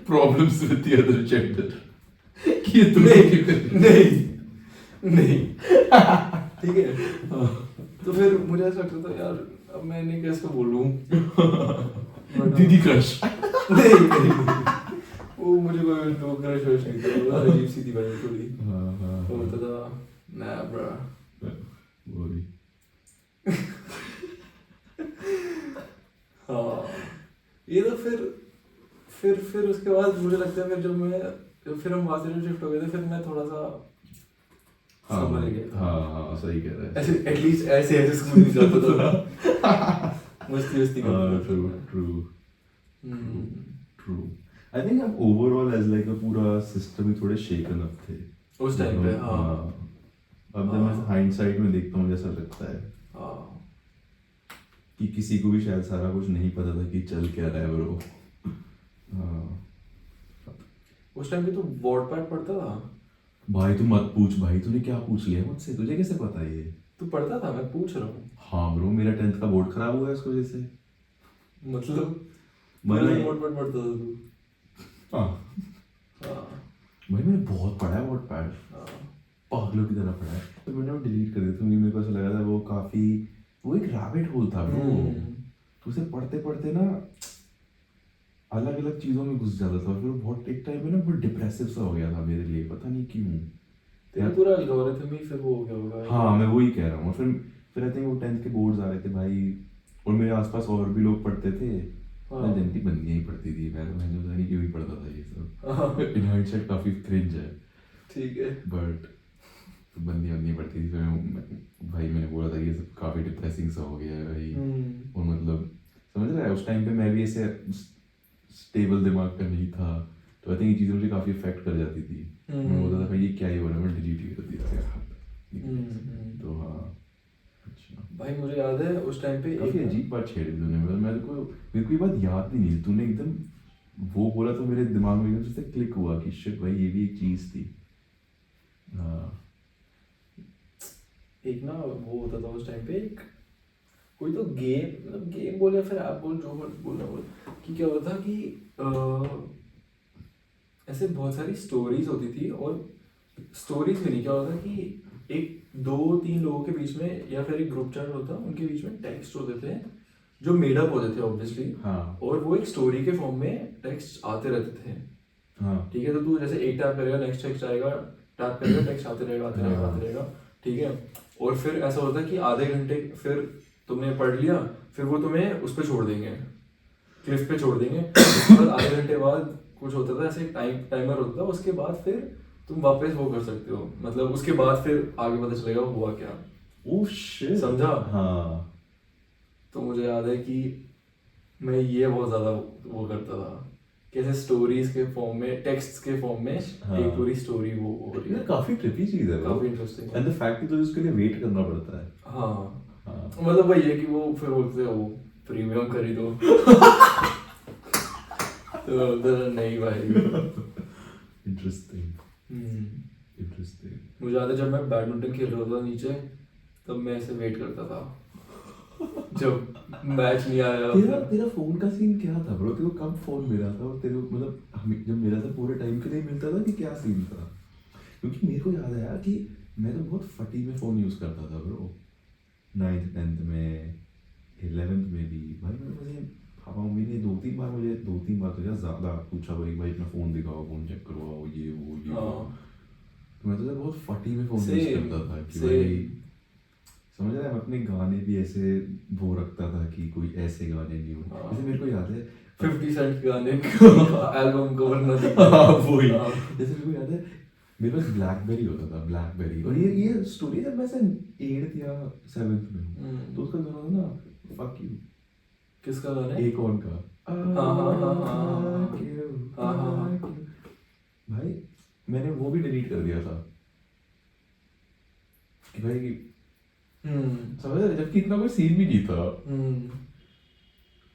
problems with the other gender. कि ये दोनों क्यों कर रही है? नहीं नहीं ठीक है, तो फिर मुझे ऐसा लगता था यार अब मैं इन्हें कैसे बोलूं। दीदी क्रश। नहीं नहीं, वो मुझे कोई तो क्रश वश नहीं था, वो अजीब सी थी भाई थोड़ी। वो बोलता था ना ब्रा, वो भी। हाँ ये तो फिर उसके बाद मुझे लगता है फिर हम वहाँ से शिफ्ट हो गए थे, फिर मैं थोड़ा सा हाँ संभल गया था। हाँ सही कह रहा है। ऐसे एटलीस्ट ऐसे ऐसे स्कूल नहीं जाता था, मस्ती वस्ती करता था। True true hmm, true. I think हम ओवरऑल एज लाइक पूरा सिस्टम ही थोड़े शेकन अप थे उस टाइम पे। हाँ अब जब मैं हाइंडसाइट में देखता हूँ जैसा लगता है हाँ कि किसी को भी शायद सारा कुछ नहीं पता था कि चल क्या रहा है ब्रो। उस टाइम पे तो वॉटपैड पढ़ता था। भाई तू मत पूछ भाई, तूने क्या पूछ लिया मुझसे, तुझे कैसे पता है ये? तू पढ़ता था, मैं पूछ रहा हूँ। हाँ ब्रो मेरा 10th का बोर्ड खराब हुआ है इस वजह से। मतलब मैंने वॉटपैड पढ़ता था तू। हाँ हाँ भाई मैंने बहुत पढ़ा है वॉटपैड, हाँ पागलों की तरह पढ़ा है। तो मैंने वो डिलीट कर दिया क्योंकि मेरे को ऐसा लगा था वो काफी, वो एक रैबिट होल था ब्रो। तो उसे पढ़ते पढ़ते ना अलग अलग चीजों में घुस जाता था, फिर बहुत एक टाइम में ना बहुत डिप्रेसिव सा हो गया था मेरे लिए, पता नहीं क्यों। तेरा पूरा एल्गोरिथम ही फिर वो हो गया होगा। हाँ मैं वही कह रहा हूँ। फिर आई थिंक वो 10th के बोर्ड्स आ रहे थे भाई, और मेरे आसपास और भी लोग पढ़ते थे। हाँ। मैं जनती बंदियाँ ही पढ़ती थी, मैंने पता नहीं क्यों ही पढ़ता था ये हाँ। सब। इन हाइंडसाइट काफी क्रिंज है ठीक है। बट बंदी बंदी पढ़ती थी, तो भाई मैंने बोला था कि ये सब काफी डिप्रेसिंग सा हो गया है भाई। और मतलब समझ रहा है उस टाइम पे मैं भी ऐसे स्टेबल दिमाग का नहीं था, तो आई थिंक ये चीज़ें मुझे काफ़ी इफेक्ट कर जाती थी। मैं बोलता था भाई ये क्या ही हो रहा है, मैं डिलीट ही कर दिया था। तो हाँ अच्छा भाई मुझे याद है उस टाइम पे काफ़ी अजीब बात छेड़ी तूने, मतलब मेरे को ये बात याद भी नहीं थी, तूने एकदम वो बोला तो मेरे दिमाग में एकदम से क्लिक हुआ कि शिट भाई ये भी एक चीज़ थी। हाँ एक ना वो होता था उस टाइम पे, एक कोई तो गेम, मतलब गेम बोल या फिर ऐप बोल, जो बोलना बोल, कि क्या होता था कि ऐसे बहुत सारी स्टोरीज होती थी, और स्टोरीज में नहीं क्या होता कि एक दो तीन लोगों के बीच में या फिर एक ग्रुप चैट होता, उनके बीच में टेक्स्ट होते थे जो मेड अप होते थे ऑब्वियसली। हाँ और वो एक स्टोरी के फॉर्म में टेक्स्ट आते रहते थे। हाँ ठीक है, तो तू जैसे एक टैप करेगा नेक्स्ट टेक्स्ट आएगा, टैप करेगा टेक्स्ट आते रहेगा आते रहेगा आते रहेगा, ठीक है। और फिर ऐसा होता है कि आधे घंटे फिर तुमने पढ़ लिया, फिर वो तुम्हें उस पर छोड़ देंगे, क्लिफ पे छोड़ देंगे। उसके बाद आधे घंटे बाद कुछ होता था ऐसे टाइमर होता था, उसके बाद फिर तुम वापस वो कर सकते हो, मतलब उसके बाद फिर आगे पता चलेगा हुआ क्या। ओह शिट, समझा? हाँ तो मुझे याद है कि मैं ये बहुत ज्यादा वो करता था, कैसे स्टोरीज के फॉर्म में, टेक्स्ट के फॉर्म में हाँ। एक पूरी स्टोरी वो हो रही यार है। काफी ट्रिपी चीज है काफी इंटरेस्टिंग है। एंड द फैक्ट कि तुझे उसके लिए वेट करना पड़ता है। हाँ हाँ मतलब वही है कि वो फिर बोलते हैं वो प्रीमियम खरीदो। तो बोलते हैं, नहीं भाई। इंटरेस्टिंग हम्म। इंटरेस्टिंग। मुझे याद है जब मैं बैडमिंटन खेल रहा था नीचे, तब मैं ऐसे वेट करता था जब मैच नहीं आया। तेरा तेरा फोन का सीन क्या था ब्रो? तेरे को कब फोन मिला था और तेरे को मतलब जब मिला था पूरे टाइम के लिए मिलता था कि क्या सीन था? क्योंकि मेरे को याद आया कि मैं तो बहुत फटी में फोन यूज करता था ब्रो, 9th 10th में, 11th में भी। भाई मुझे पापा मम्मी ने 2-3 बार तो क्या ज़्यादा पूछा, भाई अपना फ़ोन दिखाओ, फ़ोन चेक करवाओ, ये वो। हाँ तो मैं तो बहुत फटी में फ़ोन यूज़ सेम करता था कि सेम। भाई समझ रहा है। मैं अपने गाने भी ऐसे वो रखता था कि कोई ऐसे गाने नहीं हो। हाँ। जैसे मेरे को याद है 50 सेंट के गाने एल्बम कवर ना दिखा। हाँ, वही। हाँ। जैसे मेरे को याद है मेरे पास ब्लैकबेरी होता था, ब्लैकबेरी। और ये स्टोरी जब मैं से 8th या 7th में हूँ, तो उसका गाना था ना फक यू। किसका गाना है? एक और का हाँ। Fuck you, हाँ, हाँ, हाँ। fuck you। भाई मैंने वो भी डिलीट कर दिया था कि भाई समझ रहे, जबकि इतना कोई सीन भी नहीं था।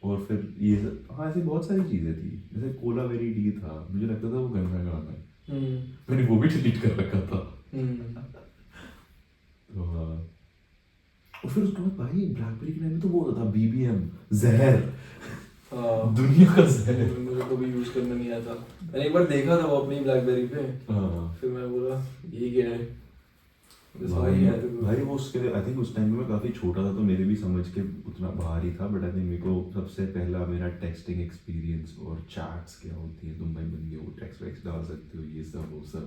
और फिर ये हाँ ऐसी बहुत सारी चीजें थी, जैसे कोला वेरी डी था, मुझे लगता था वो गंदा गाना है, मैंने वो भी डिलीट कर रखा था। तो हाँ, और फिर उसके बाद भाई ब्लैकबेरी के टाइम में तो वो होता था BBM, जहर, दुनिया का जहर। मुझे कभी यूज करना नहीं आता। मैंने एक बार देखा था वो अपनी ब्लैकबेरी पे, हाँ फिर मैं बोला ये क्या है। भाई वो उसके आई थिंक उस टाइम में मैं काफ़ी छोटा था, तो मेरे भी समझ के उतना बाहर ही था। बट आई थिंक मेरे को सबसे पहला मेरा टेक्सटिंग एक्सपीरियंस और चैट्स क्या होती है, तुम भाई बंदे हो टेक्स्ट वेक्स्ट डाल सकते हो, ये सब वो सब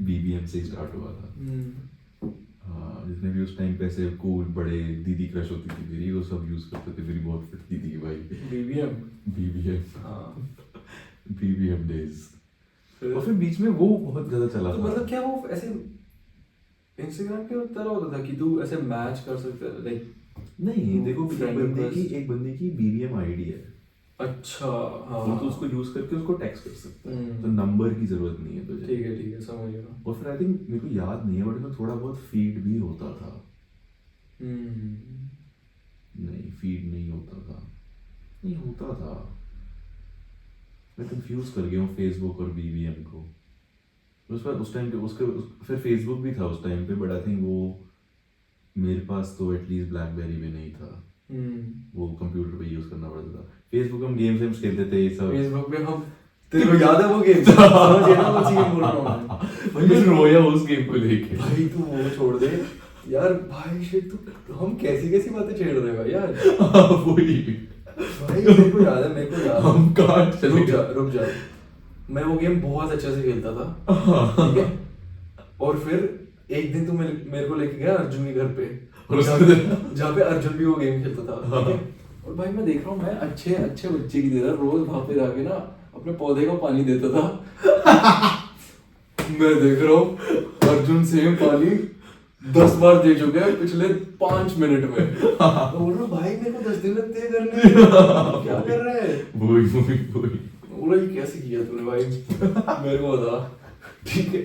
BBM से स्टार्ट हुआ था। हाँ जितने भी उस टाइम पे ऐसे कूल बड़े दीदी क्रश होती थी मेरी, वो सब यूज़ करते थे, मेरी बहुत फिटती थी भाई BBM डेज। और फिर बीच में वो बहुत ज़्यादा चला तो था। मतलब क्या वो ऐसे इंस्टाग्राम के तरह होता था कि तू ऐसे मैच कर सकता है लाइक? नहीं देखो, Friend request। एक बंदे की BBM ID है, अच्छा हाँ वो तो उसको यूज करके उसको टेक्स्ट कर सकता है, हम्म। तो नंबर की जरूरत नहीं है तुझे। ठीक है समझ गया। और फिर आई थिंक मेरे को याद नहीं है बट मैं थोड़ा बहुत फीड भी होता था। नहीं फीड नहीं होता था, नहीं होता था, मैं कंफ्यूज कर गया हूँ फेसबुक और BBM को। उस टाइम पे फिर फेसबुक भी था उस टाइम पे, बट आई थिंक वो मेरे पास तो एटलीस्ट ब्लैकबेरी में नहीं था, वो कंप्यूटर पे यूज करना पड़ता था। फेसबुक हम गेम्स खेलते थे ये सब। फेसबुक पे हम, तेरे को याद है वो गेम? समझ गया ना कौन सी गेम बोल रहा हूँ मैं? भाई मैं रोया उस गेम को लेके। भाई तू वो छोड़ दे यार, भाई शिट तू, हम कैसी कैसी बातें छेड़ रहे हैं भाई यार। वही भाई मेरे को याद है हम कहाँ चले गए? रुक जा। मैं वो गेम बहुत अच्छे से खेलता था, ठीक है। और फिर एक दिन तू मेरे को लेके गया अर्जुन के घर पे, जहाँ पे अर्जुन भी वो गेम खेलता था, ठीक है। और भाई मैं देख रहा हूँ, मैं अच्छे अच्छे बच्चे की तरह रोज वहां पे जाके ना अपने पौधे को पानी देता था। मैं देख रहा हूँ अर्जुन सेम पानी 10 बार दे चुके हैं पिछले 5 मिनट में। तो बोल रहा भाई मेरे को 10 दिन लगते हैं करने, क्या कर रहे हैं? वही बोला ये कैसे किया तूने भाई, मेरे को बता, ठीक है।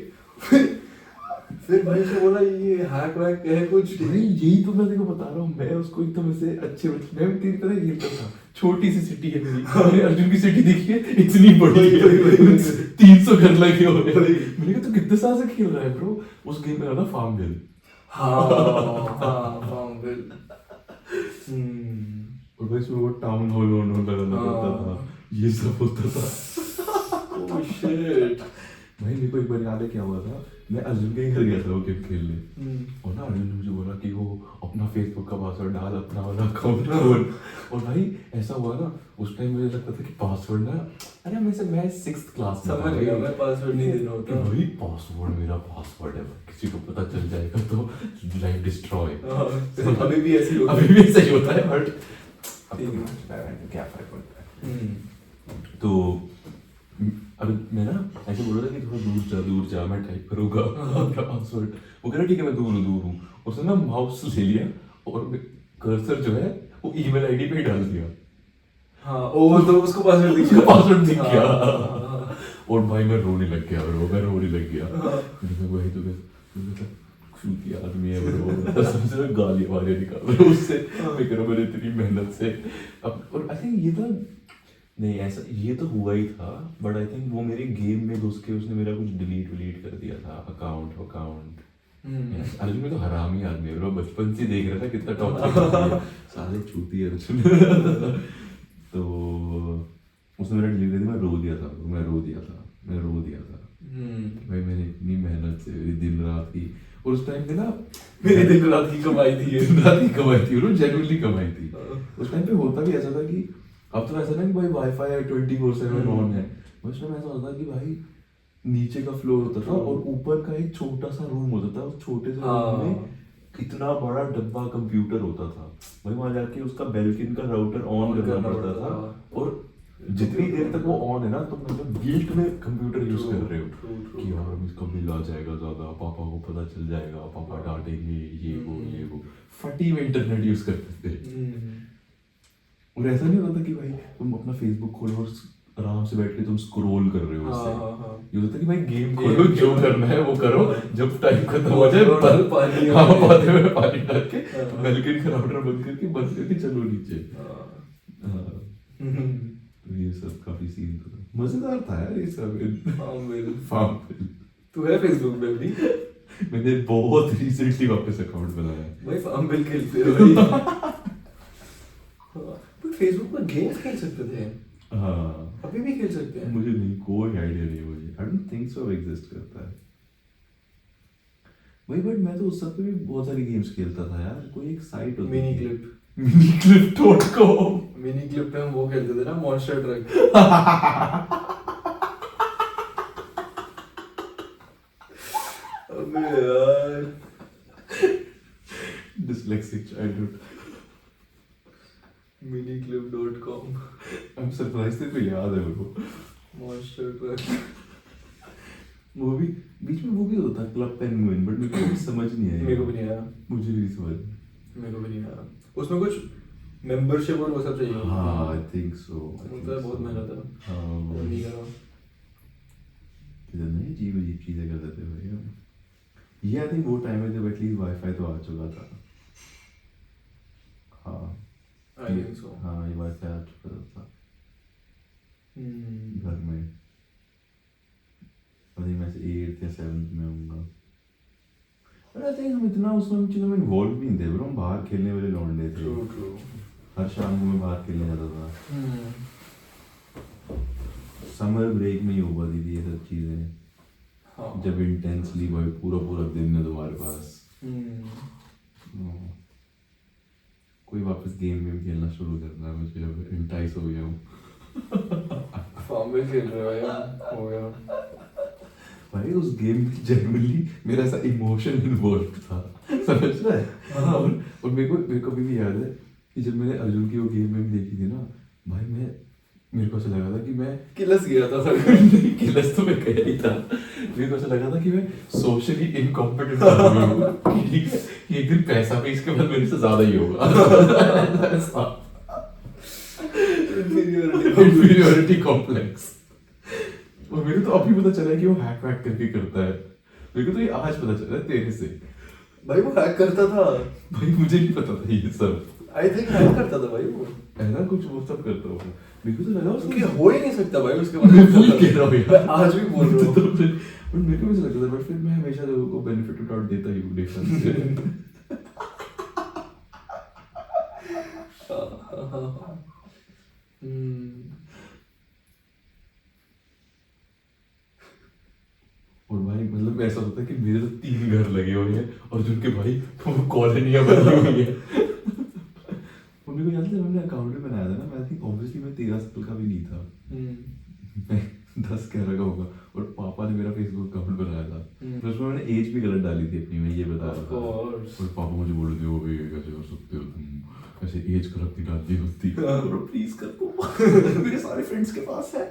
फिर भाई से बोला ये हैक वैक है कुछ? भाई यही तो मैं तेरे को बता रहा हूँ, मैं उसको एकदम ऐसे अच्छे बच्चे, मैं भी तेरी तरह खेलता था। छोटी सी सिटी है मेरी, मैंने अर्जुन की सिटी देखी है, इतनी बड़ी है, 300 घर लगे हुए हैं। मैंने कहा तू कितने साल से खेल रहा है ब्रो? उस गेम में था ना फार्मविल। हाँ फार्मविल। और भाई उसमें वो टाउन हॉल लगाना पड़ता था, ये सब होता था। Oh shit. भाई मेरे को एक बार याद है क्या हुआ था, मैं अर्जुन के घर गया था वो गेम खेलने, और ना अर्जुन ने मुझे बोला कि वो अपना फेसबुक का पासवर्ड डाल, अपना वाला अकाउंट खोल। और भाई ऐसा हुआ ना, उस टाइम मुझे लगता था कि पासवर्ड ना, अरे मैं 6th क्लास में समझ गया मैं, पासवर्ड नहीं देना होता भाई, पासवर्ड मेरा पासवर्ड है, किसी को पता चल जाएगा तो लाइफ डिस्ट्रॉय। अभी भी ऐसी होता है, अभी भी ऐसा ही होता है, बट क्या फर्क पड़ता है। तो अब मैं ना ऐसे बोल रहा था कि थोड़ा दूर जा मैं टाइप करूंगा अपना पासवर्ड। वो कह रहा ठीक है मैं दूर हूँ। उसने ना माउस ले लिया और कर्सर जो है वो ईमेल आईडी पे ही डाल दिया। हाँ वो तो उसको पासवर्ड दिख गया। पासवर्ड दिख गया। हाँ। और भाई मैं रोने लग गया मैं रोने लग गया। मैंने कहा भाई तो छूती आदमी है ब्रो। समझ रहे गालियां वालियां निकाल रहे हो उससे। मैं कह रहा हूं मैंने इतनी मेहनत से अब और आई थिंक ये था नहीं ऐसा ये तो हुआ ही था बट आई थिंक वो मेरे गेम में घुस के उसने मेरा कुछ डिलीट कर दिया था अकाउंट। अर्जुन में तो हरामी आदमी है ब्रो बचपन से देख रहा था कितना टॉक्सिक साले छूती है अर्जुन। तो उसने मेरा डिलीट कर दिया मैं रो दिया था भाई मैंने इतनी मेहनत से मेरी दिन रात की और उस टाइम पे ना मेरी दिन रात की कमाई थी जेन्युइनली कमाई थी। उस टाइम पे होता भी ऐसा था कि अब तो ऐसा ना कि भाई वाईफाई है 24/7 ऑन है। उस टाइम ऐसा होता कि भाई नीचे का फ्लोर होता था और ऊपर का एक छोटा सा रूम होता था उस छोटे से रूम में इतना बड़ा डब्बा कंप्यूटर होता था भाई वहां जाके उसका बेल्किन का राउटर ऑन करना पड़ता था और जितनी देर तक वो ऑन है ना तो मतलब गिल्ट में कंप्यूटर यूज कर रहे हो कि यार अब इसका बिल आ जाएगा ज्यादा पापा को पता चल जाएगा पापा डांटेंगे ये वो फटी में इंटरनेट यूज करते थे। और ऐसा नहीं होता था कि भाई तुम अपना फेसबुक खोलो और आराम से बैठ के तुम स्क्रॉल कर रहे हो उससे। ये होता था कि भाई गेम खोलो जो करना है वो करो जब टाइम खत्म हो जाए पानी में पानी डाल के बेल्किन का राउटर बंद करके चलो नीचे। तो ये सब काफी सीन था मजेदार था यार ये सब। फार्म तू है फेसबुक पे भी? मैंने बहुत रिसेंटली वापस अकाउंट बनाया भाई फार्म बिल खेलते हो भाई। फेसबुक पर गेम्स खेल सकते थे। हाँ अभी भी खेल सकते हैं। मुझे नहीं कोई आइडिया नहीं मुझे I don't think so exist करता है वही बट मैं तो उस सब पे भी बहुत सारी गेम्स खेलता था यार कोई एक साइट होती miniclip.com मिनी क्लिप पे हम वो खेलते थे ना मॉन्स्टर ट्रक। अबे यार dyslexic childhood miniclip.com I'm surprised तेरे को याद है वो मॉन्स्टर ट्रक। वो भी बीच में वो भी होता था क्लब पेंगुइन बट मेरे को समझ नहीं आया मेरे को भी नहीं आया। मुझे भी नहीं समझ मेरे को भी नहीं आया। उसमें कुछ मेंबरशिप और वो सब चाहिए। हाँ आई थिंक सो होता है बहुत मेहनत है। हाँ वो नहीं करा। इधर नहीं अजीब चीजें कर देते भाई हम ये आई थिंक वो टाइम है जब एटलीस्ट वाईफाई तो आ चुका था। हाँ आई थिंक सो। हाँ ये वाईफाई आ चुका था घर में आई थिंक मैं 8th या 7th में होऊंगा पर आई थिंक हम इतना उसमें चीज़ों में इन्वॉल्व भी नहीं थे ब्रो हम बाहर खेलने वाले लौंडे थे। ट्रू हर शाम को मैं बाहर खेलने जाता था। समर ब्रेक में ही हो पाती थी ये सब चीज़ें। हाँ। जब इंटेंसली भाई पूरा दिन है तुम्हारे पास कोई वापस गेम खेलना शुरू करना है मुझे अब इंटाइस हो गया हूँ। फार्म में खेल रहे भाई हो गया भाई उस गेम में जेन्युइनली मेरा ऐसा इमोशन इन्वॉल्व था समझ रहा है। और मेरे को अभी भी याद है कि जब मैंने अर्जुन की वो गेम में देखी थी ना भाई मेरे को ऐसा लगा था कि मैं किलस गया था किलस तो मैं गया ही था। मेरे को ऐसा लगा था कि मैं सोशली इनकॉम्पिटेंट हूँ कि एक दिन पैसा भी इसके बाद मेरे से ज्यादा ही होगा। Inferiority complex. और मेरे को तो अभी पता चला है कि वो हैक वैक करके करता है। मेरे को तो ये आज पता चला तेरे से। भाई वो हैक करता था भाई मुझे नहीं पता था ये सब। आई थिंक हैक करता था भाई वो ऐसा कुछ वो सब करता होगा। मेरे को तो लगा उसके हो ही नहीं सकता भाई उसके बाद। मैं भूल के रहा हूँ यार आज भी बोल रहा हूँ। तो फिर मेरे को भी ऐसा लगता था बट फिर मैं हमेशा लोगों को बेनिफिट ऑफ डाउट देता ही हूँ डिफरेंस से। और भाई मतलब ऐसा होता है कि मेरे तो 3 घर लगे हुए हैं और जिनके भाई वो कॉलोनियां बनी हुई है। और मेरे को याद है हमने अकाउंट में बनाया था ना मैं थिंक ऑब्वियसली मैं 13 साल का भी नहीं था। मैं 10-11 का होगा और पापा ने मेरा फेसबुक अकाउंट बनाया था। तो उसमें मैंने एज भी गलत डाली थी अपनी मैं ये बता रहा था। और पापा मुझे बोल रहे थे वो भी कैसे कर सकते हो तुम ऐसे एज गलत नहीं डालती होती। प्लीज कर दो मेरे सारे फ्रेंड्स के पास है।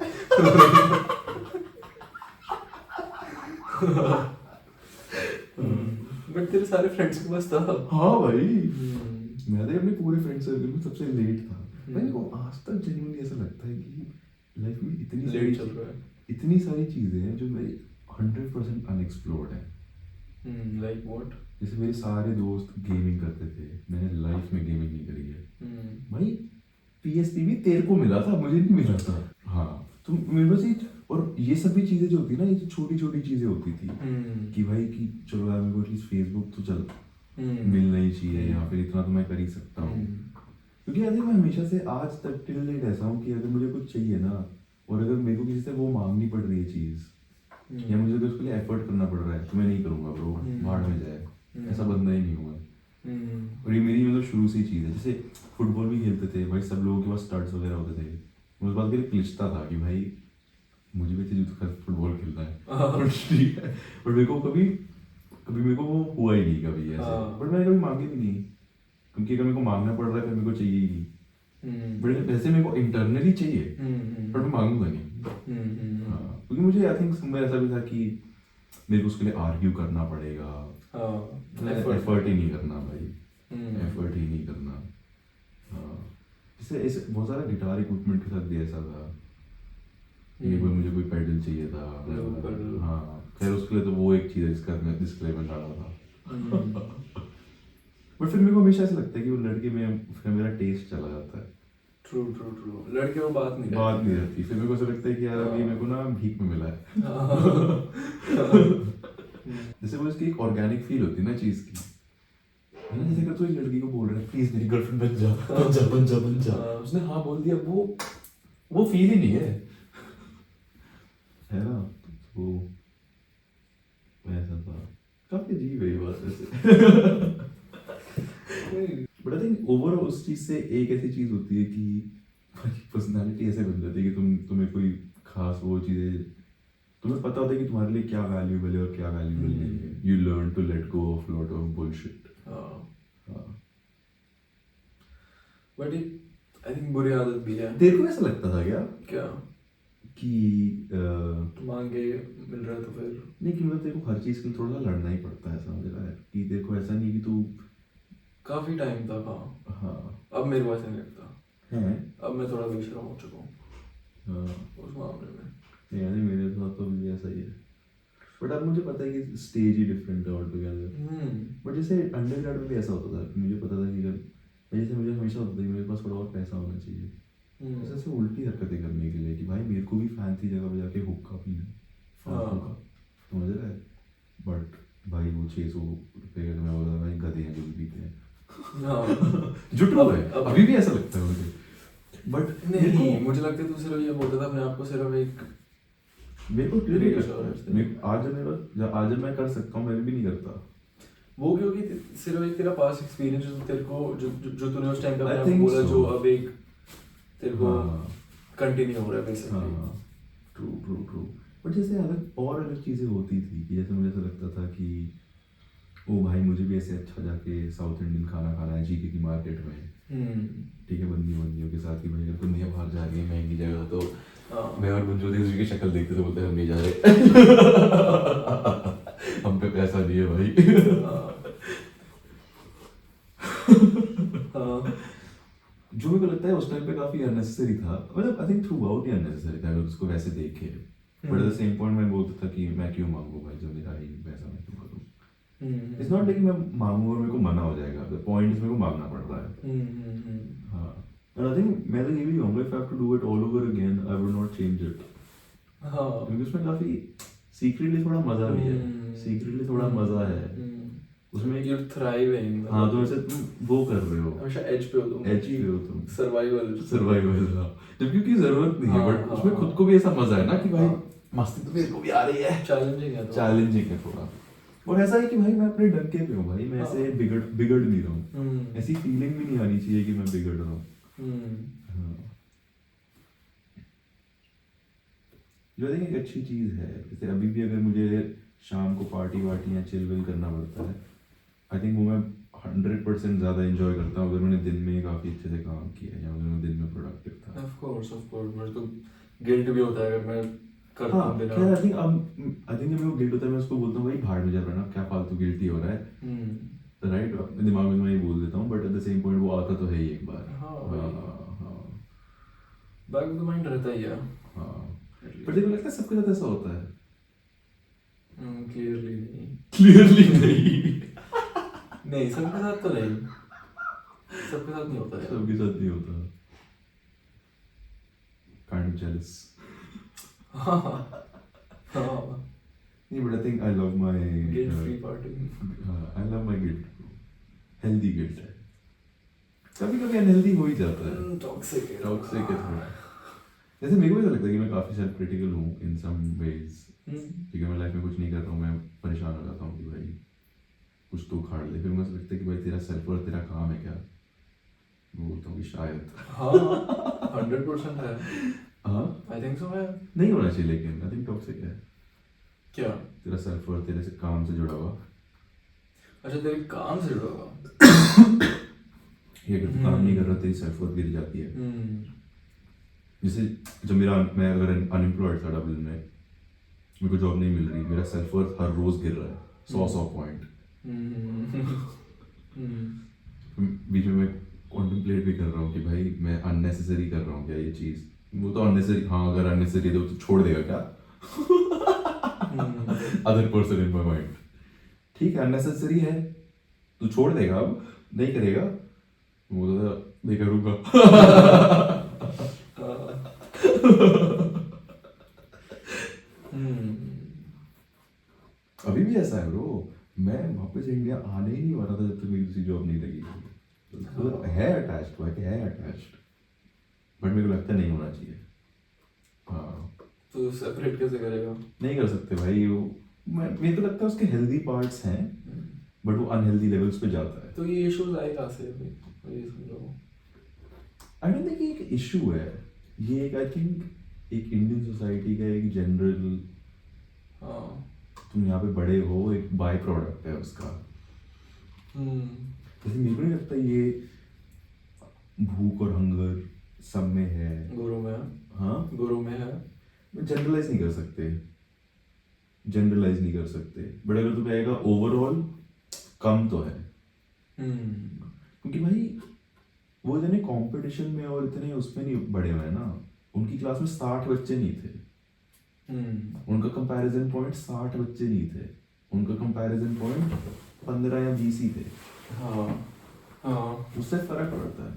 बट तेरे सारे फ्रेंड्स के पास था। हाँ भाई, मैं तो अपने पूरे फ्रेंड सर्कल में सबसे लेट था। भाई को आज तक जेन्युइनली ऐसा लगता है कि लाइफ में लेट चल रहा है। इतनी सारी चीजें हैं जो मेरी 100% अनएक्सप्लोर्ड है। Like what? जैसे मेरे सारे दोस्त गेमिंग करते थे, मैंने लाइफ में गेमिंग नहीं करी है। भाई PSP भी तेरे को मिला था, मुझे नहीं मिला था। हाँ, तो मेरे पास और ये सभी चीजें जो होती है ना, ये जो छोटी छोटी चीजें होती थी कि भाई कि चलो यार मेरे को एटलीस्ट फेसबुक तो चल मिलना ही चाहिए, या फिर इतना तो मैं कर ही सकता हूँ। क्योंकि आई थिंक मैं हमेशा से आज तक टिल डेट ऐसा हूँ कि अगर मुझे कुछ चाहिए ना, और अगर मेरे को किसी से वो मांगनी पड़ रही है चीज़, या मुझे अगर उसके लिए एफर्ट करना पड़ रहा है, तो मैं नहीं करूँगा ब्रो, भाड़ में जाए, ऐसा बंदा ही नहीं हूँ मैं। और ये मेरी मतलब शुरू से ही चीज़ है। जैसे फुटबॉल भी खेलते थे भाई, सब लोगों के पास स्टड्स वगैरह होते थे, मैं उस बात के लिए क्लिचता था कि भाई मुझे भी तेज फुटबॉल खेलना है। बट ठीक है, बट मेरे को कभी मेरे को वो हुआ ही नहीं कभी ऐसे। बट मैंने कभी मांगे भी नहीं, क्योंकि अगर मेरे को मांगना पड़ रहा है फिर मेरे को चाहिए ही नहीं। बट वैसे मेरे को इंटरनली चाहिए, बट मैं मांगूंगा नहीं। हाँ, क्योंकि मुझे आई थिंक समय ऐसा भी था कि मेरे को उसके लिए आर्ग्यू करना पड़ेगा। एफर्ट ही नहीं करना भाई, एफर्ट ही नहीं करना। हाँ, जैसे ऐसे बहुत सारा गिटार इक्विपमेंट के साथ भी ऐसा था कि मुझे कोई पेडल चाहिए था। हाँ, खैर उसके लिए तो वो एक चीज़ है जिसका मैं डिस्क्लेमर डाला था। बट फिर मेरे को हमेशा ऐसा लगता है कि वो लड़के में फिर मेरा टेस्ट चला जाता है। ट्रू लड़के में बात नहीं रहती। फिर मेरे को ऐसा लगता है कि यार अभी मेरे को ना भीख में मिला है। जैसे वो इसकी एक ऑर्गेनिक फील होती है ना चीज़ की, जैसे अगर तो एक लड़की को बोल रहा है प्लीज मेरी गर्लफ्रेंड बन जा, उसने हाँ बोल दिया, वो फील ही नहीं है ना। तो ऐसा था, काफी अजीब है ये बात वैसे। बट आई थिंक ओवरऑल उस चीज से एक ऐसी चीज होती है कि पर्सनालिटी ऐसे बन जाती है कि तुम्हें कोई खास वो चीजें, तुम्हें पता होता है कि तुम्हारे लिए क्या वैल्यूएबल है और क्या वैल्यूएबल नहीं है। You learn to let go of lot of bullshit. But I think बुरी आदत भी है। तेरे को ऐसा लगता था क्या कि मांगे मिल रहा है तो फिर नहीं, कि मतलब तेरे को हर चीज के लिए थोड़ा सा लड़ना ही पड़ता है, ऐसा मुझे लगा है कि तेरे को ऐसा नहीं कि तू काफी टाइम तक। हाँ, अब मेरे को ऐसा नहीं लगता है। अब मैं थोड़ा बेशरम हो चुका हूँ उस मामले में। यार मेरे साथ तो भी ऐसा ही है, बट अब मुझे पता है कि स्टेज ही डिफरेंट है ऑल टुगेदर। बट जैसे अंडरग्रेड में भी ऐसा होता था कि मुझे पता था कि अगर जैसे मुझे हमेशा होता था कि मेरे पास थोड़ा और पैसा होना चाहिए, ऐसे उल्टी हरकतें करने के लिए कि भाई मेरे को भी फैंसी जगह पर जाके हुक्का पीना फालतू का, समझ रहा है। बट भाई वो 600 रुपये का मैं बोला भाई गधे हैं जो भी पीते हैं। जुटो है, अभी भी ऐसा लगता है मुझे। बट नहीं, मुझे लगता है तू सिर्फ ये बोलता था अपने आप को सिर्फ एक, मेरे को क्लियर आज जब मैं कर सकता हूँ मैं भी नहीं करता वो, क्योंकि सिर्फ एक तेरा पास्ट एक्सपीरियंस जो तेरे को जो तूने उस टाइम पे अपने आप को बोला, जो अब एक तेरे को कंटिन्यू हो रहा है बेसिकली। ट्रू। बट जैसे अलग चीजें होती थी कि जैसे मुझे ऐसा लगता था कि ओ भाई मुझे भी ऐसे अच्छा जाके साउथ इंडियन खाना खाना है जीके की मार्केट में। ठीक है, बंदियों के साथ ही भाई अगर बंदियाँ बाहर जा रही है महंगी जगह तो मैं और मंजू देव की शक्ल देखते तो बोलते हम नहीं जा रहे। हम पे पैसा नहीं है भाई। जो मेरे को लगता है उस टाइम पे काफी अननेसेसरी था, मतलब I think through out he unnecessary था अगर उसको वैसे देखे। But at the same point मैं बोलता था कि मैं क्यों मांगू भाई, जब मेरा ही पैसा मैं क्यों करूँ। इट्स नॉट लाइक मैं मांगू और मेरे को मना हो जाएगा, द पॉइंट इज मेरे को मांगना पड़ रहा है। हाँ, and I think मैं तो ये भी कहूँगा if I have to do it all over again I would not change it। हाँ, क्योंकि उसमें काफी सीक्रेटली थोड़ा मजा भी है, सीक्रेटली थोड़ा मजा है उसमें। you thrive in, हाँ, तो वैसे तुम वो कर रहे हो, हमेशा एज पे हो तुम, सर्वाइवल। हाँ, जबकि उसकी जरूरत नहीं है, बट उसमें खुद को भी ऐसा मजा है ना कि भाई मस्ती तो मेरे को भी आ रही है, चैलेंजिंग है थोड़ा। और ऐसा है कि भाई मैं अपने डंके पे हूँ भाई, मैं ऐसे बिगड़ नहीं रहा हूँ, ऐसी फीलिंग भी नहीं आनी चाहिए कि मैं बिगड़ रहा हूँ। जो एक अच्छी चीज है, जैसे अभी भी अगर मुझे शाम को पार्टी वार्टी या चिल विल करना पड़ता है, आई थिंक वो मैं 100% ज़्यादा एंजॉय करता हूँ अगर मैंने दिन में काफ़ी अच्छे से काम किया या अगर मैं दिन में प्रोडक्टिव था। ऑफ कोर्स मुझे तो गिल्ट भी होता है अगर मैं करता हाँ हूँ बिना। खैर आई थिंक मेरे को गिल्ट होता है, मैं उसको बोलता हूँ भाई भाड़ में जा रहा है ना, क्या फालतू गिल्टी हो रहा है, राइट, दिमाग में मैं ये बोल देता हूँ, but at the same point वो आता तो है ही एक बार। हाँ हाँ वही, हाँ बैक ऑफ द माइंड रहता ही है। हाँ, पर देखो लगता है सबके साथ ऐसा होता है। क्लियरली नहीं। क्लियरली नहीं। नहीं सबके साथ तो नहीं, सबके साथ नहीं होता यार। सबके साथ नहीं होता, काइंड ऑफ जेलस। हाँ हाँ, नहीं but I think I love my guilt free party. I love my guilt, healthy guilt है, कभी कभी अनहेल्दी हो ही जाता है, टॉक्सिक है। टॉक्सिक है थोड़ा। जैसे मेरे को ऐसा लगता है कि मैं काफ़ी सेल्फ क्रिटिकल हूँ इन सम वेज, ठीक है, मैं लाइफ में कुछ नहीं कर रहा हूँ, मैं परेशान हो जाता हूँ कि भाई कुछ तो उखाड़ ले, फिर मुझे लगता है कि भाई तेरा सेल्फ और तेरा काम है क्या, मैं बोलता हूँ कि शायद। हाँ 100% है। हाँ आई थिंक सो है। नहीं होना चाहिए, लेकिन आई थिंक टॉक्सिक है क्या? तेरा सेल्फ और तेरे से काम से जुड़ा हुआ, अच्छा तेरे काम से जुड़ा हुआ। ये अगर तू काम नहीं कर रहा तेरी सेल्फ वर्थ गिर जाती है। जैसे जब मैं अगर अनएम्प्लॉयड था डबलिन में, मेरे को जॉब नहीं मिल रही, मेरा सेल्फ वर्थ हर रोज गिर रहा है 100 पॉइंट। बीच में मैं कॉन्टेम्पलेट भी कर रहा हूँ कि भाई मैं अननेसेसरी कर रहा हूँ क्या ये चीज़, वो तो अननेसेसरी, हाँ अगर अननेसेसरी है तो छोड़ देगा क्या other person in my mind, ठीक है अननेसेसरी है तू छोड़ देगा, अब नहीं करेगा, वो तो नहीं करूँगा। अभी भी ऐसा है ब्रो, मैं वापस इंडिया आने ही नहीं वाला था जब तक मेरी दूसरी जॉब नहीं लगी, तो है अटैच्ड, भाई है अटैच्ड, बट मेरे को लगता नहीं होना चाहिए। हाँ तो सेपरेट कैसे करेगा? नहीं कर सकते भाई, वो मेरे को लगता है उसके हेल्दी पार्ट्स हैं, बट वो अनहेल्दी लेवल्स पे जाता है। तो ये इश्यूज आए कहाँ से अभी ये समझो? आई डोंट थिंक ये एक इशू है, ये एक आई थिंक एक इंडियन सोसाइटी का एक जनरल, हाँ तुम यहाँ पे बड़े हो, एक बाय प्रोडक्ट है उसका। जैसे मेरे को नहीं लगता ये भूख और हंगर सब में है, गुरु में। हाँ गुरु में है। जनरलाइज नहीं कर सकते, जनरलाइज नहीं कर सकते, बट अगर तू कहेगा ओवरऑल कम तो है, क्योंकि भाई वो इतने कंपटीशन में और इतने उसमें नहीं बड़े हुए हैं ना, उनकी क्लास में 60 बच्चे नहीं थे, उनका कंपैरिजन पॉइंट 60 बच्चे नहीं थे, उनका कंपैरिजन पॉइंट 15 या 20 ही थे। हाँ हाँ उससे फर्क पड़ता है।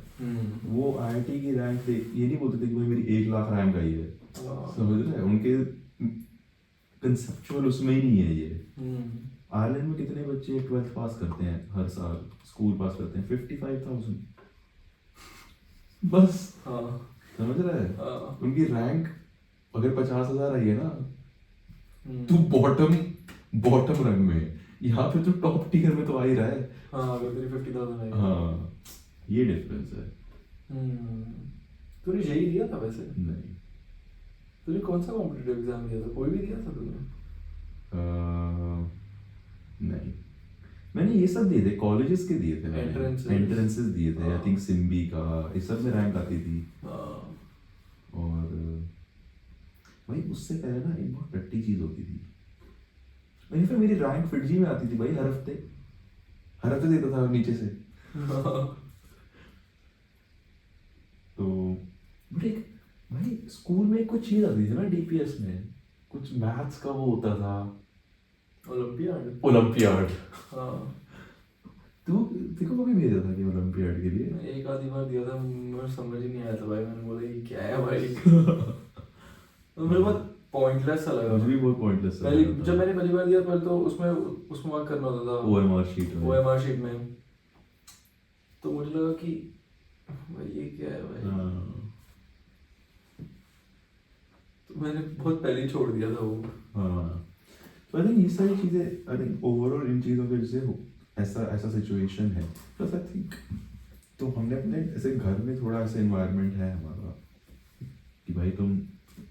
वो आईआईटी की रैंक देख ये नहीं बोलते थे कि भाई मेरी 1 लाख रैंक आई है, समझ रहे हैं, उनके कंसेप्चुअल उसमें ही नहीं है ये। आयरलैंड में कितने बच्चे 12th पास करते हैं हर साल, स्कूल पास करते हैं 55,000 बस। हाँ समझ रहा है, हाँ। उनकी रैंक अगर 50,000 आई है ना, तू बॉटम बॉटम रंग में, यहाँ पे तो टॉप टियर में तो आ ही रहा है। हाँ अगर तेरी 50,000 आई। हाँ ये डिफरेंस है। तूने यही दिया था वैसे? नहीं तूने कौन सा कॉम्पिटिटिव एग्जाम दिया था, कोई भी दिया था तूने? नहीं मैंने ये सब दिए थे, कॉलेजेस के दिए थे मैंने, Entrances। एंट्रेंसेस दिए थे, आई हाँ। थिंक सिम्बी का, इस सब में रैंक आती थी। हाँ और भाई उससे पहले ना एक बहुत टट्टी चीज होती थी, वहीं फिर मेरी रैंक फिटजी में आती थी भाई, हर हफ्ते देता था नीचे से। तो बट एक भाई स्कूल में कुछ चीज आती थी ना डीपीएस में, कुछ मैथ्स का वो होता था, ओलंपियाड। हाँ तू देखो कभी भेजा था कि ओलंपियाड के लिए? एक आधी बार दिया था, मुझे समझ ही नहीं आया था भाई, मैंने बोला ये क्या है भाई। तो मेरे बहुत पॉइंटलेस सा लगा मुझे भी बहुत पॉइंटलेस पहली जब मैंने पहली बार दिया, पहले तो उसमें वर्क करना होता था ओएमआर शीट में, ओएमआर शीट में, तो मुझे लगा कि भाई ये क्या है भाई। तो मैंने बहुत पहले ही छोड़ दिया था वो। हाँ तो आई थिंक ये सारी चीज़ें, आई थिंक ओवरऑल इन चीज़ों की वजह से ऐसा ऐसा सिचुएशन है, प्लस आई थिंक तो हमने अपने ऐसे घर में थोड़ा ऐसा इन्वायरमेंट है हमारा कि भाई तुम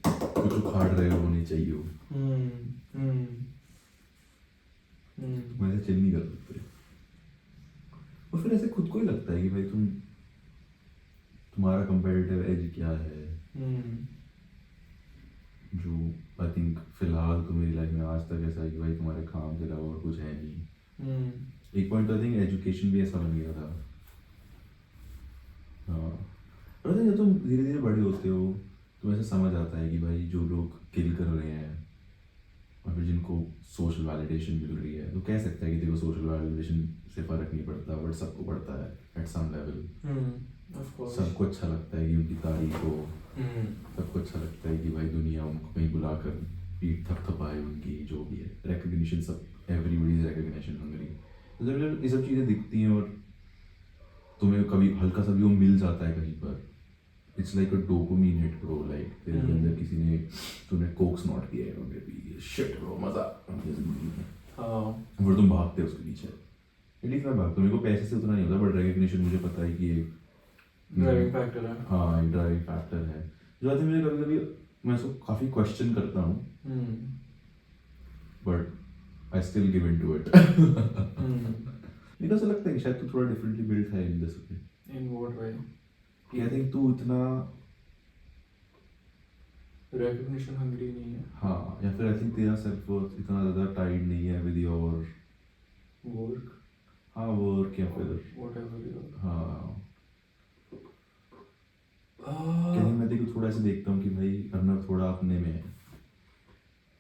कुछ उखाड़ रहे हो नहीं चाहिए हो, तुम ऐसे चिल नहीं कर सकते, और फिर ऐसे खुद को ही लगता है कि भाई तुम्हारा कंपेरेटिव एज क्या है, जो आई थिंक फिलहाल तो मेरी लाइफ में आज तक ऐसा है कि भाई तुम्हारे काम के अलावा और कुछ है नहीं। एक पॉइंट आई थिंक एजुकेशन भी ऐसा बन गया था। हाँ, और जब तुम धीरे धीरे बड़े होते हो तो ऐसे समझ आता है कि भाई जो लोग किल कर रहे हैं और फिर जिनको सोशल वैलिडेशन मिल रही है, तो कह सकता है कि देखो सोशल वैलिडेशन से फ़र्क नहीं पड़ता, बट सबको पड़ता है एट सम लेवल। सबको अच्छा लगता है कि उनकी तारीफ हो, सबको अच्छा लगता है कि भाई दुनिया उनको कहीं बुलाकर पीठ थपथपाए उनकी, जो भी है रिकग्निशन, सब एवरीबॉडी इज रिकग्निशन हंग्री। तो जब ये सब चीज़ें दिखती हैं और तुम्हें कभी हल्का सा भी वो मिल जाता है कहीं पर, it's like a dopamine hit bro. Like तेरे अंदर किसी ने तूने कोक स्नॉट किया है और शिट ब्रो मजा जिंदगी में। हाँ, फिर तुम भागते हो उसके पीछे। एटलीस्ट मैं भागता हूँ, मेरे को पैसे से उतना नहीं होता, बट रिकग्निशन मुझे पता है कि एक ड्राइविंग फैक्टर है। हाँ, एक ड्राइविंग फैक्टर है जो आती है। मुझे कभी कभी मैं उसको काफ़ी क्वेश्चन करता हूँ, but I still give in to it. मुझे ऐसा लगता है कि शायद तू थोड़ा डिफरेंटली बिल्ट है in this way. In what way? I think तू इतना रिकग्निशन हंग्री नहीं है। हाँ, या फिर आई थिंक तेरा सेल्फ वर्थ इतना ज़्यादा टाइड नहीं है विद योर वर्क। हाँ, वर्क या फिर व्हाटएवर। हाँ, क्या मैं देखो थोड़ा ऐसे देखता हूँ कि भाई अर्नब थोड़ा अपने में है,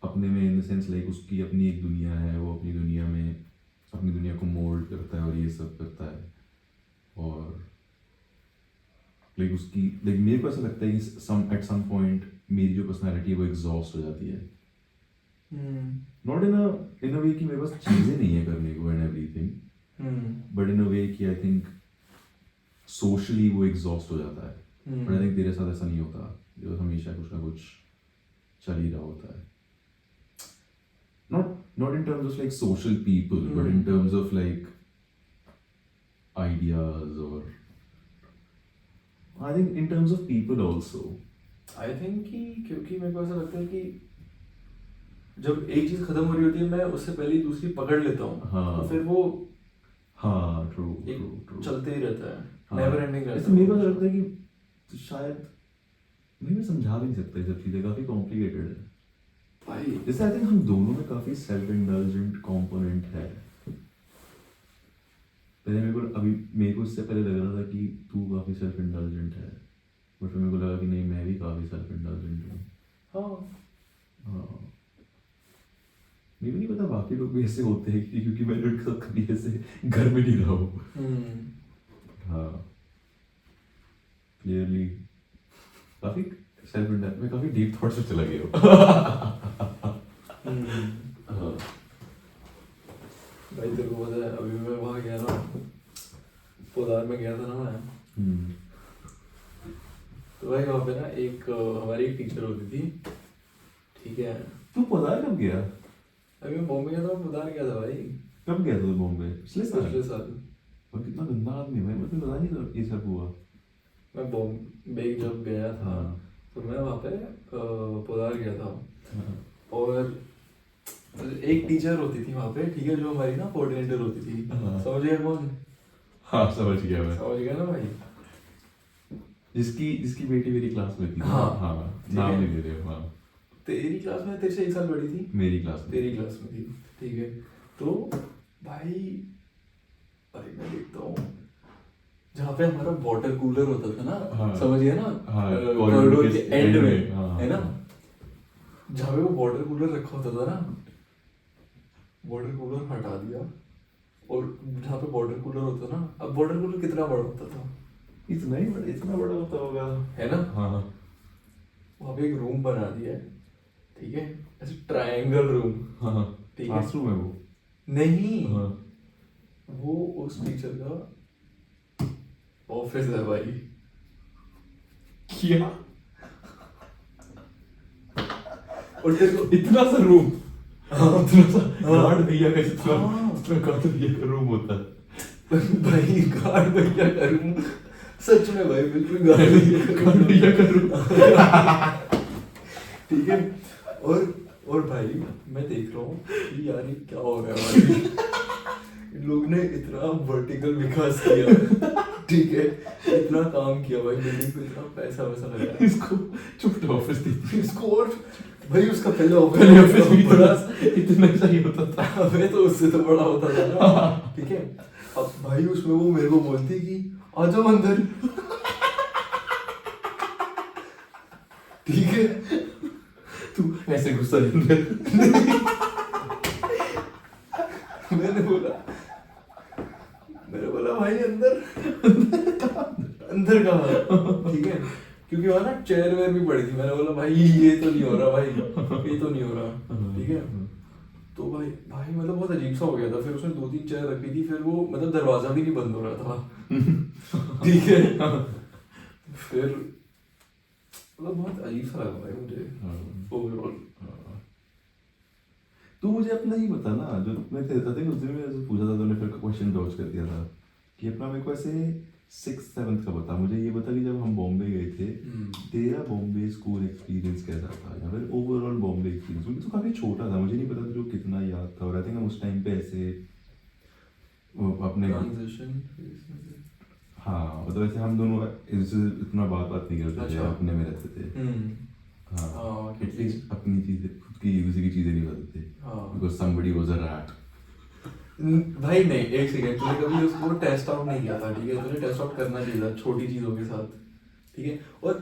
अपने में इन द सेंस लाइक उसकी अपनी एक दुनिया है, वो अपनी दुनिया में अपनी दुनिया को मोल्ड करता है और ये सब करता है। और लाइक उसकी लाइक मेरे को ऐसा लगता है कि एट सम पॉइंट मेरी जो पर्सनालिटी है वो एग्जॉस्ट हो जाती है। नॉट इन अ वे कि मेरे पास चीज़ें नहीं है करने को एंड एवरीथिंग, बट इन अ वे कि आई थिंक सोशली वो एग्जॉस्ट हो जाता है। बट आई थिंक तेरे साथ ऐसा नहीं होता, जो हमेशा कुछ ना कुछ चल ही रहा होता है। Not in terms of like social people, but in terms of like ideas, or I think in terms of people also. I think कि क्योंकि मेरे को ऐसा लगता है कि जब एक चीज खत्म हो रही होती है मैं उससे पहले ही दूसरी पकड़ लेता हूँ। हाँ, तो फिर वो हाँ, true, चलते ही रहता है, हाँ, never ending रहता है। ऐसे मेरे को लगता है कि शायद मैं समझा भी नहीं सकता, ये सब चीज़ें काफ़ी कॉम्प्लिकेटेड है भाई। जैसे आई थिंक हम दोनों में काफ़ी सेल्फ इंडल्जेंट कंपोनेंट है। पहले मेरे को इससे पहले लग रहा था कि तू काफ़ी सेल्फ इंडल्जेंट है, बट फिर मेरे को लगा कि नहीं, मैं भी काफ़ी सेल्फ इंडल्जेंट हूँ। हाँ, मुझे नहीं पता बाकी लोग भी ऐसे होते हैं कि क्योंकि मैंने उनके साथ कभी ऐसे घर में नहीं रहा हूँ। हाँ, क्लियरली काफ़ी सेल्फ इंडल्जेंट में काफ़ी डीप थॉट्स में चला गया हूँ। भाई तेरे को पता है अभी मैं वहाँ गया ना, पोदार में गया था ना मैं। तो भाई वहाँ पे ना एक हमारी एक टीचर होती थी, ठीक है। तू पोदार कब गया? अभी मैं बॉम्बे गया था, मैं पोदार गया था भाई। कब गया था बॉम्बे? पिछले साल। और कितना गंदा आदमी भाई, मुझे पता नहीं था ये सब हुआ। मैं बॉम्बे जब गया था तो मैं वहाँ पे पोदार गया था, और एक टीचर होती थी वहाँ पे, ठीक है, जो हमारी ना कोऑर्डिनेटर होती थी। समझ गया कौन? हाँ, समझ गया मैं। समझ गया ना भाई? जिसकी बेटी मेरी क्लास में थी। हाँ, नाम नहीं ले रहे। हाँ, तेरी क्लास में, तेरे से 1 साल बड़ी थी। मेरी क्लास में, तेरी क्लास में थी, ठीक है। तो भाई मैं देखता हूँ जहाँ पे हमारा वाटर कूलर होता था ना, हाँ, समझ गया ना, कॉरिडोर के एंड में, है ना, जहाँ पे वो वाटर कूलर रखा होता था ना, वाटर कूलर हटा दिया, और जहाँ पे वाटर कूलर होता ना, अब वाटर कूलर कितना बड़ा होता था? इतना बड़ा होता होगा, है ना। हाँ, वहाँ पे एक रूम बना दिया है, ठीक है, ऐसे ट्रायंगल रूम। हाँ, ठीक है, क्लासरूम है वो? नहीं, हाँ, वो उस टीचर का ऑफिस है भाई। क्या? और तेरे को इतना सा रूम? इतना सा गार्ड भैया का हाँ। इतना गार्ड भैया का रूम होता है भाई? गार्ड भैया का रूम, सच में भाई, बिल्कुल गार्ड भैया का रूम। ठीक है। और भाई मैं देख रहा हूँ कि यार ये क्या हो रहा है भाई। इन लोग ने इतना वर्टिकल विकास किया, ठीक है, इतना काम किया भाई, बिल्डिंग पे इतना पैसा वैसा लगाया, इसको चुप ऑफिस दी थी इसको, और भाई उसका पहले पहले ऑफिस भी बड़ा इतना सही होता था। अबे तो उससे तो बड़ा होता था ना, ठीक है। अब भाई उसमें वो मेरे को बोलती कि आ जाओ अंदर, ठीक है। तू ऐसे गुस्सा अंदर। मैंने बोला भाई अंदर अंदर कहाँ, ठीक है। क्योंकि वहाँ ना चेयर वेयर भी पड़ी थी, मैंने बोला भाई ये तो नहीं हो रहा भाई, ये तो नहीं हो रहा, ठीक है। तो भाई भाई मतलब बहुत अजीब सा हो गया था। फिर उसने 2-3 चेयर रखी थी, फिर वो मतलब दरवाजा भी नहीं बंद हो रहा था, ठीक है। फिर मतलब बहुत अजीब सा लगा भाई मुझे ओवरऑल। तू मुझे अपना ही बता ना, जो मैं कहता था कि उस दिन मैं ऐसे पूछा था, तूने फिर क्वेश्चन डॉज कर दिया था कि अपना मेरे को ऐसे 6th-7th का बता। मुझे ये बता कि जब हम बॉम्बे गए थे, तेरा बॉम्बे स्कूल एक्सपीरियंस कैसा था, या फिर ओवरऑल बॉम्बे एक्सपीरियंस। क्योंकि तू काफ़ी छोटा था, मुझे नहीं पता तुझे कितना याद था। और आई थिंक हम उस टाइम पे ऐसे वो अपने ट्रांजिशन, हाँ मतलब ऐसे हम दोनों इससे इतना बात नहीं करते थे, अच्छा। अपने में रहते थे। हाँ हाँ, एटलीस्ट अपनी चीजें खुद की यूज की चीजें नहीं बताते हाँ। Because somebody was a rat. भाई नहीं, एक सेकंड, तूने कभी उसको टेस्ट आउट नहीं किया था, ठीक है। तुझे टेस्ट आउट करना चाहिए था छोटी चीजों के साथ, ठीक है। और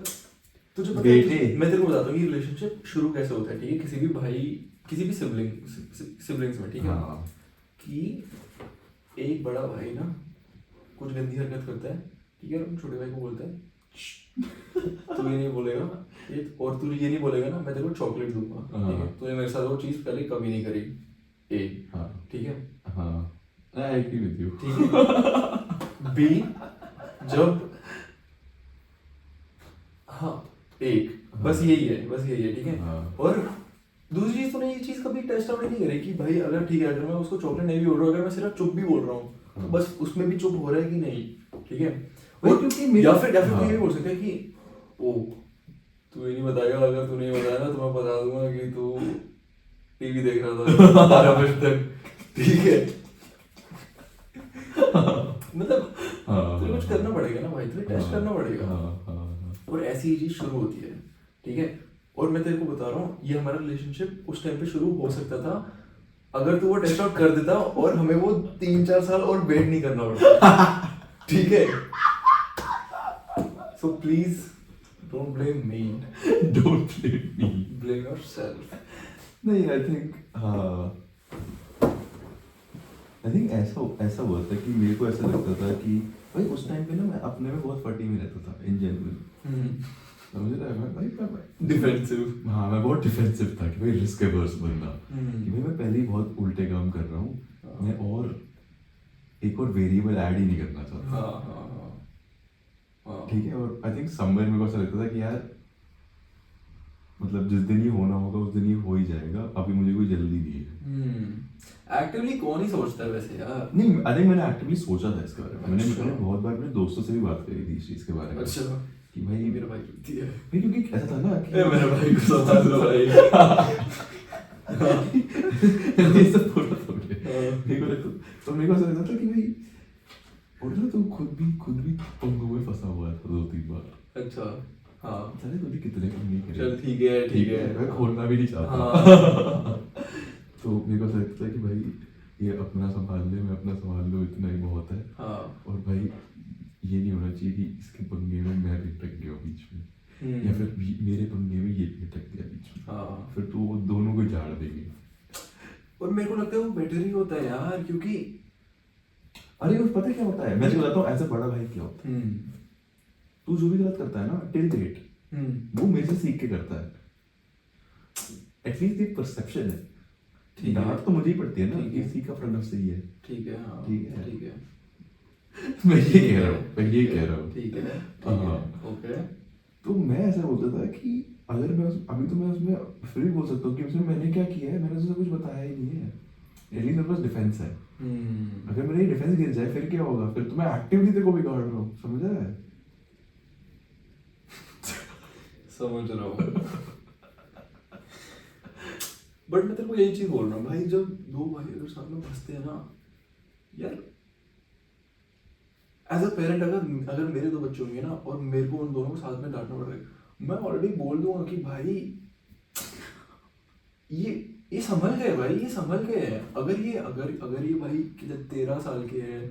तुझे पता है, बेटे। मैं तेरे को बताता हूँ कि रिलेशनशिप शुरू कैसे होता है, ठीक है। किसी भी भाई, किसी भी सिबलिंग्स में, ठीक है। हाँ कि एक बड़ा भाई ना कुछ गंदी हरकत करता है, ठीक है। और अपने छोटे भाई को बोलता है तू ये नहीं बोलेगा, ये, और तू ये नहीं बोलेगा ना, मैं तेरे को चॉकलेट दूंगा, ठीक है। तूने मेरे साथ वो चीज पहले कभी नहीं करी, ए, हाँ ठीक है। हाँ आई एग्री विद यू। ठीक है। बी, जब, हाँ, एक, बस यही है, बस यही है, ठीक है। हाँ। और दूसरी चीज, तूने ये चीज कभी टेस्ट आउट नहीं करी कि भाई अगर, ठीक है, अगर मैं उसको चॉकलेट नहीं भी बोल रहा हूँ, अगर मैं सिर्फ चुप भी बोल रहा हूँ, तो बस उसमें भी चुप हो रहा है कि नहीं, ठीक है। वही क्योंकि मेरी- या फिर हाँ। तू ये भी बोल सकता है कि ओ, तू ये नहीं बताएगा, अगर तू नहीं बताया ना तो मैं बता दूंगा कि तू टीवी देख रहा था 12 बजे तक, ठीक है। मतलब तुझे कुछ करना पड़ेगा ना भाई, तुझे टेस्ट करना पड़ेगा। और ऐसी ही चीज शुरू होती है, ठीक है। और मैं तेरे को बता रहा हूँ, ये हमारा रिलेशनशिप उस टाइम पे शुरू हो सकता था अगर तू वो टेस्ट आउट कर देता और हमें वो 3-4 साल और वेट नहीं करना पड़ता, ठीक है। So please don't blame me, don't blame me, blame yourself. नहीं आई थिंक हाँ, आई थिंक ऐसा हुआ था कि मेरे को ऐसा लगता था कि भाई उस टाइम पे ना मैं अपने में बहुत फटी में रहता था इन जनरल। समझ रहा है भाई डिफेंसिव। हाँ मैं बहुत डिफेंसिव था कि भाई रिस्क एवर्स बंदा, कि भाई मैं पहले ही बहुत उल्टे काम कर रहा हूँ, मैं और एक और वेरिएबल ऐड ही नहीं करना चाहता। हाँ हाँ हाँ, ठीक है। और आई थिंक समवेयर मेरे को ऐसा लगता था कि यार मतलब जिस दिन ये होना होगा उस दिन ये हो ही जाएगा, अभी मुझे कोई जल्दी नहीं है। एक्टिवली कौन ही सोचता है वैसे यार। नहीं आई थिंक मैंने एक्टिवली सोचा था इसके बारे में। अच्छा। मैंने बहुत बार अपने दोस्तों से भी बात करी थी इस चीज़ के बारे में। अच्छा, कि भाई मेरा भाई जीती है। भाई क्योंकि ऐसा था ना कि मेरे भाई को समझ लो भाई। ये सब थोड़ा मेरे को तो मेरे को ऐसा लगता था कि भाई और ना तू खुद भी पंगों में फंसा हुआ था 2-3 बार। अच्छा, हाँ, चले तूने कितने पंगे करे। चल ठीक है, ठीक है। मैं खोलना भी नहीं चाहता। हाँ। तो मेरे को ऐसा लगता है कि भाई ये अपना संभाल ले, मैं अपना संभाल लूँ, इतना ही बहुत है। हाँ। और भाई ये नहीं होना चाहिए कि इसके पंगे में मैं भी अटक गया बीच में, या फिर मेरे पंगे में ये भी अटक गया बीच में। हाँ। फिर तो वो दोनों को झाड़ देंगे। और मेरे को लगता है वो बेटर ही होता है यार, क्योंकि अरे वो पता है क्या होता है, मैं तो बताता हूँ एज अ बड़ा भाई क्या होता है। तू जो भी गलत करता है ना टिल डेट वो मेरे से सीख के करता है। एटलीस्ट एक परसेप्शन है। ठीक है। डांट तो मुझे ही पड़ती है ना, ठीक है। किसी का फ्रंट सही है। ठीक है, हाँ, ठीक है। ठीक है। मैं ये कह रहा हूँ, मैं ये कह रहा हूँ। ठीक है, हाँ। ओके। तो मैं ऐसा बोलता था कि अगर मैं अभी तो मैं उसमें फिर भी बोल सकता हूँ कि उसमें मैंने क्या किया है, मैंने उसे कुछ बताया ही नहीं है। एटलीस्ट मेरे पास डिफेंस है। अगर मेरा ये डिफेंस गिर जाए फिर क्या होगा, फिर तो मैं एक्टिवली तेरे को बिगाड़ रहा हूँ, समझ रहा है। समझ रहा हूँ। बट मैं तेरे को यही चीज बोल रहा हूँ भाई, जब दो भाई अगर साथ में फंसते हैं ना यार, एज अ पेरेंट, अगर मेरे 2 बच्चे होंगे ना और मेरे को उन दोनों को साथ में डांटना पड़ रहा है, मैं ऑलरेडी बोल दूंगा कि भाई ये संभल गए भाई, ये संभल गए हैं। अगर ये भाई 13 साल के हैं,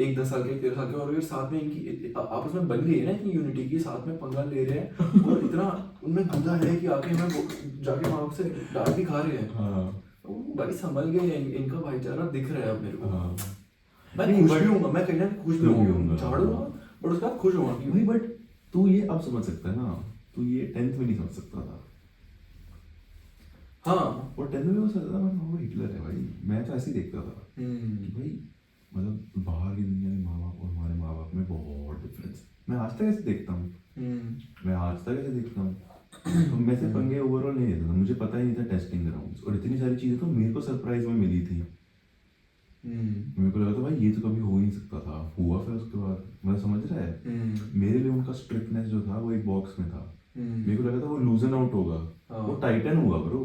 एक 10 साल के, 13 साल के, और अगर साथ में इनकी आपस में बन गई है ना इतनी यूनिटी की, साथ में पंगा ले रहे हैं और इतना उनमें गुदा है कि आके मैं जाके माँ बाप से डांट भी खा रहे हैं, तो भाई संभल गए हैं। इनका भाईचारा दिख रहा है अब मेरे को। मैं खुश भी हूँ, मैं कहीं ना खुश भी हूँ, झाड़ूंगा बट उसके बाद खुश हूँ कि भाई बट तू ये अब समझ सकता है ना, तू ये 10th में नहीं समझ सकता था। हाँ, और 10th में वो सोचता था वो हिटलर है भाई। मैं तो ऐसे ही देखता था कि भाई मतलब बाहर की दुनिया में माँ बाप और हमारे माँ बाप में बहुत डिफरेंस। मैं आज तक ऐसे देखता हूँ, मैं आज तक ऐसे देखता हूँ। तो मैं से पंगे ओवरऑल नहीं लेता था, मुझे पता ही नहीं था टेस्टिंग ग्राउंड्स और इतनी सारी चीज़ें तो मेरे को सरप्राइज में मिली थी। मेरे को लगा था भाई ये तो कभी हो ही नहीं सकता था, हुआ। फिर उसके बाद मतलब समझ रहा है, मेरे लिए उनका स्ट्रिक्टनेस जो था वो एक बॉक्स में था। मेरे को लगा था वो लूजन आउट होगा, वो टाइटन हुआ ब्रो।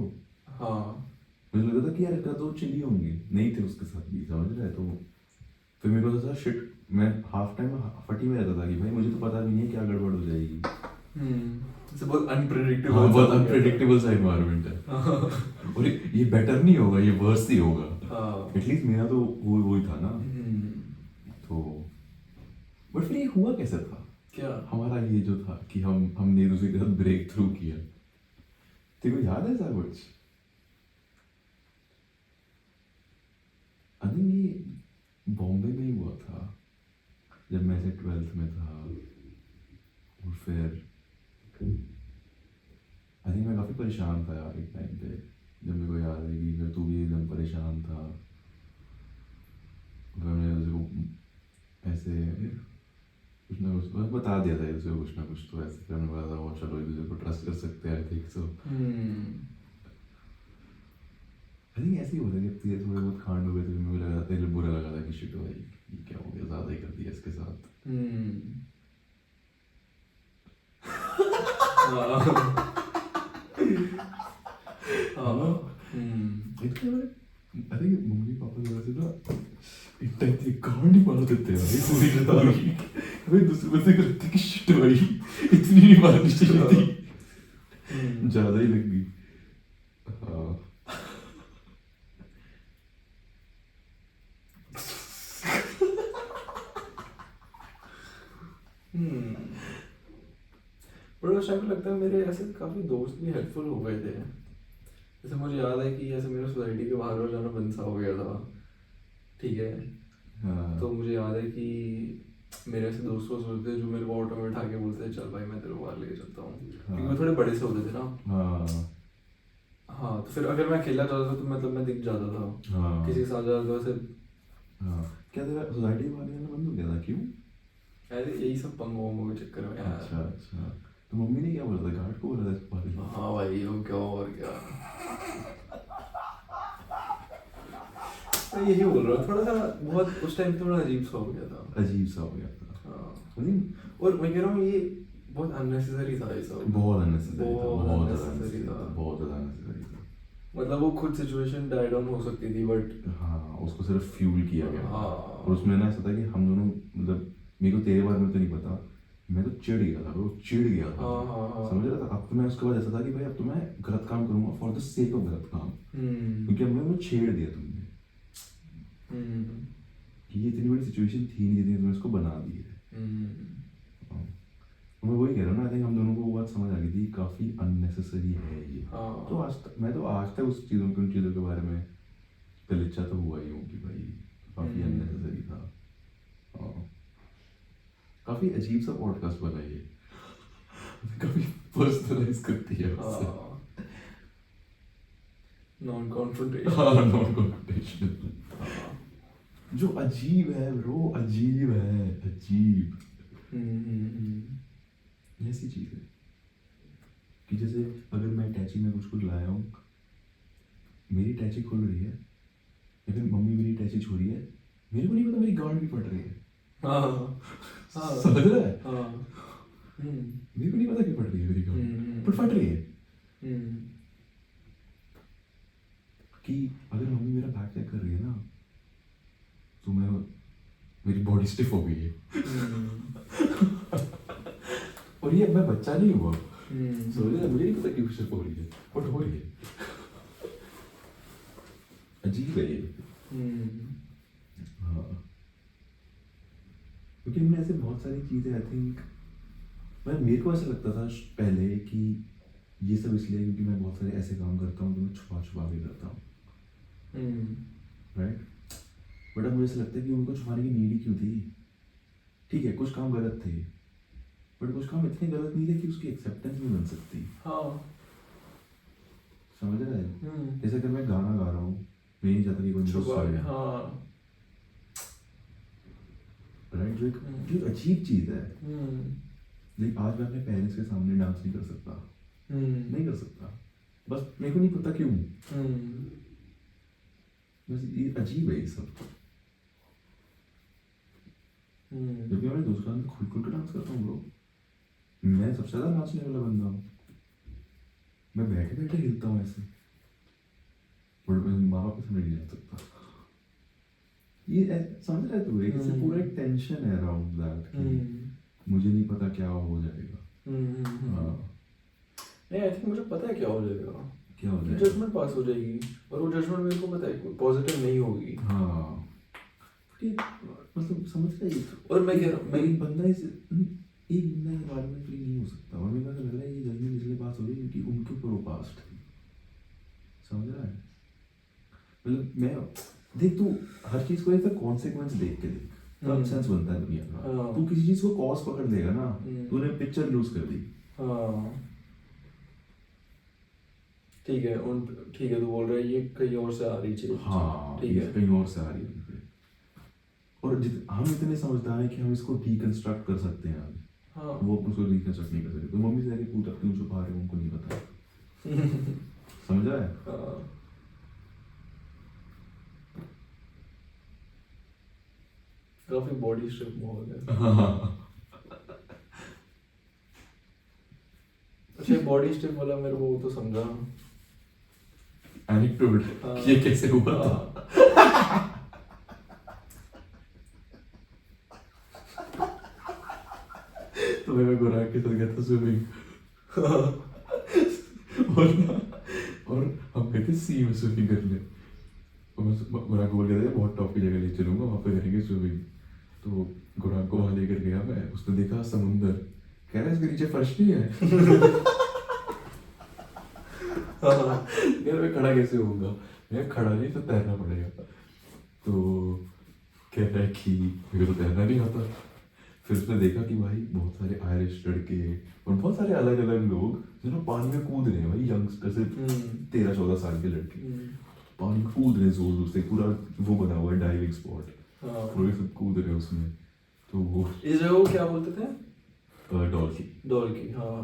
मुझे लगा था कि यार इसका तो चिली होंगी, नहीं थे उसके साथ भी, समझ रहा है। तो फिर मेरे को था शिट, मैं हाफ टाइम फटी में रहता था कि भाई मुझे तो पता भी नहीं है क्या गड़बड़ हो जाएगी। बहुत अनप्रेडिक्टेबल, बहुत अनप्रेडिक्टेबल सा एनवायरनमेंट है। और ये बेटर नहीं होगा, ये वर्स ही होगा। एटलीस्ट मेरा तो वो ही था ना। तो बट फिर ये हुआ कैसे था, क्या हमारा ये जो था कि हमने दूसरे के साथ ब्रेक थ्रू किया। तेरे को याद है ऐसा कुछ? आई थिंक ये बॉम्बे में ही हुआ था जब मैं से 12th में था। और फिर आई थिंक मैं काफ़ी परेशान था यार एक टाइम पे, जब मेरे को याद है कि फिर तू भी एकदम परेशान था। फिर मैंने उसको ऐसे कुछ ना कुछ बस बता दिया था उसे, कुछ ना कुछ तो ऐसे। फिर मैंने बोला था चलो एक दूसरे को ट्रस्ट कर सकते हैं, I think so. I think ऐसे ही होता है कि तेरे थोड़े बहुत कांड हो गए थे, मुझे लगा तेरे बुरा लगा था कि शिट भाई ये क्या हो गया, ज़्यादा ही कर दिया इसके साथ। अरे मम्मी पापा जो ऐसे ना एक टाइप से कांड ही मार देते हैं भाई पूरी जिंदगी। हमें दूसरे बंदे को लगता है कि शिट भाई इतनी नहीं मारनी चाहिए थी, ज़्यादा ही लग गई। हाँ बट उस टाइम पे लगता है मेरे ऐसे काफ़ी दोस्त भी हेल्पफुल हो गए थे। जैसे मुझे याद है कि ऐसे मेरा सोसाइटी के बाहर जाना बंद सा हो गया था, ठीक है। तो मुझे याद है कि मेरे ऐसे दोस्त होते थे जो मेरे को ऑटो में उठा के बोलते थे चल भाई मैं तेरे को बाहर लेके चलता हूँ, क्योंकि वो थोड़े बड़े से होते थे ना। हाँ, तो फिर अगर मैं अकेला जाता था तो मतलब मैं दिख जाता था, किसी के साथ जाता था वैसे। क्या तेरा सोसाइटी में आने बंद हो गया था, क्यों? ऐसे यही सब पंगों वंगों के चक्कर में यार। अच्छा। तो मम्मी ने क्या बोला था, गार्ड को बोला था इसके बारे में? हाँ भाई वो क्या और क्या। मैं यही बोल रहा हूँ, थोड़ा सा बहुत उस टाइम थोड़ा अजीब सा हो गया था। हाँ। और मैं कह रहा हूँ ये बहुत अननेसेसरी था, ये सब बहुत अननेसेसरी था, बहुत ज़्यादा अननेसेसरी था। मतलब वो खुद सिचुएशन डाई डाउन हो सकती थी बट हाँ उसको सिर्फ फ्यूल किया गया। हाँ। और उसमें ना ऐसा था कि हम दोनों मतलब मेरे को तेरे बारे में तो नहीं पता, मैं तो चिढ़ गया था, वो चिढ़ गया था। हाँ। समझ रहा था। अब तो मैं उसके बाद ऐसा था कि भाई अब तो मैं गलत काम करूंगा फॉर द सेक ऑफ गलत काम, क्योंकि अब मैं छेड़ दिया तुमने। ये इतनी बड़ी सिचुएशन थी नहीं जितनी तुमने उसको बना दी है। मैं वही कह रहा हूँ ना, आई थिंक हम दोनों को वो बात समझ आ गई थी, काफ़ी अननेसेसरी है ये। तो मैं तो आज तक उन चीज़ों के बारे में गलिच्चा तो हुआ ही हूँ कि भाई काफ़ी अननेसेसरी था। काफ़ी अजीब सा पॉडकास्ट बना ये, काफ़ी पर्सनलाइज करती है नॉन कॉन्फ्रंटेशनल। जो अजीब है ब्रो, अजीब है, अजीब। ऐसी चीज़ है कि जैसे अगर मैं अटैची में कुछ लाया हूँ, मेरी अटैची खुल रही है या फिर मम्मी मेरी अटैची छू रही है, मेरे को नहीं पता मेरी गांड भी फट रही है। समझ रहा है? मेरे को नहीं पता कि फट रही है मेरी गांड, पर फट रही है। कि अगर मम्मी मेरा बैक चेक कर रही है ना, तो मेरी बॉडी स्टिफ हो गई है। और ये मैं बच्चा नहीं हुआ, मुझे नहीं पता क्यों सिर्फ हो रही है, बट हो रही है। अजीब है ये। हाँ, क्योंकि इनमें ऐसे बहुत सारी चीजें आई थिंक, मेरे को ऐसा लगता था पहले कि ये सब इसलिए क्योंकि मैं बहुत सारे ऐसे काम करता हूँ जो मैं छुपा छुपा के करता हूँ, राइट। बट अब मुझे ऐसा लगता है कि उनको छुपाने की नीड ही क्यों थी। ठीक है, कुछ काम गलत थे, बट कुछ काम इतने गलत नहीं थे कि उसकी एक्सेप्टेंस नहीं बन सकती। हाँ, समझ रहा है? जैसे अगर मैं गाना गा रहा हूँ, मैं नहीं चाहता कि कोई मुझे सुने, हाँ, राइट, जो एक अजीब चीज है। लाइक आज मैं अपने पेरेंट्स के सामने डांस नहीं कर सकता, नहीं कर सकता, बस मेरे को नहीं पता क्यों। बस ये अजीब है ये सब। जबकि मैं दूसरा में खुल खुल के डांस करता हूँ ब्रो, मैं सबसे ज्यादा नाचने वाला बंदा हूँ, मैं बैठे बैठे हिलता हूँ ऐसे, बट मैं माँ बाप के सामने नहीं जा सकता। ये समझ रहा है तू? एक ऐसे पूरा एक टेंशन है अराउंड दैट कि मुझे नहीं पता क्या हो जाएगा। हाँ, नहीं, आई थिंक मुझे पता है क्या हो जाएगा, क्या हो जाएगा? जजमेंट पास हो जाएगी, और वो जजमेंट मेरे को पता है पॉजिटिव नहीं होगी। हाँ, मतलब समझ रहा है? और मैं कह रहा हूँ, एक बंदा एनवायरमेंटली नहीं हो सकता, और मेरे को ऐसा लग रहा है ये जजमेंट इसलिए पास हो रही है क्योंकि उनके ऊपर वो पास्ट है। समझ रहा है? मतलब मैं देख, तू हर चीज को एक कॉन्सिक्वेंस देख के देख, तब सेंस बनता है दुनिया का। तू किसी चीज को कॉज पकड़ लेगा ना, तूने पिक्चर लूज कर दी। ठीक है, ठीक है, तू बोल रहा है ये कहीं और से आ रही चीज। हाँ, ठीक है, कहीं और से आ रही है। और हम इतने समझदार हैं कि हम इसको डीकंस्ट्रक्ट कर सकते हैं आज। हाँ, वो उसको डीकंस्ट्रक्ट नहीं कर सकते। तो मम्मी से जाके पूछा क्यों छुपा रहे हो, उनको नहीं पता। समझ रहा है? काफी बॉडी स्ट्रिप माहौल है। अच्छा, बॉडी स्ट्रिप वाला मेरे को तो समझा एनेक्डोट, ये कैसे हुआ था? तो मैं गोरा के साथ गया था स्विमिंग, और हम गए थे सी में स्विमिंग करने। और मैं गोरा को बोल गया था बहुत टॉप की जगह ले चलूंगा, वहाँ पे करेंगे स्विमिंग। तो गोरा को वहाँ लेकर गया मैं, उसने देखा समुंदर, कह रहा है इसके नीचे फर्श नहीं है। यार मैं खड़ा कैसे होऊंगा, मैं खड़ा नहीं तो तैरना पड़ेगा। तो कह रहा है कि मेरे को तो तैरना नहीं आता। फिर उसने देखा कि भाई बहुत सारे आयरिश लड़के और बहुत सारे अलग अलग लोग जो ना पानी में कूद रहे हैं, भाई यंगस्टर से 13-14 साल के लड़के पानी में कूद रहे हैं जोर जोर से, पूरा वो बना हुआ है डाइविंग स्पॉट, और ये सब कूद रहे हैं उसमें। तो वो इस जगह को क्या बोलते थे? डॉल्की। हाँ।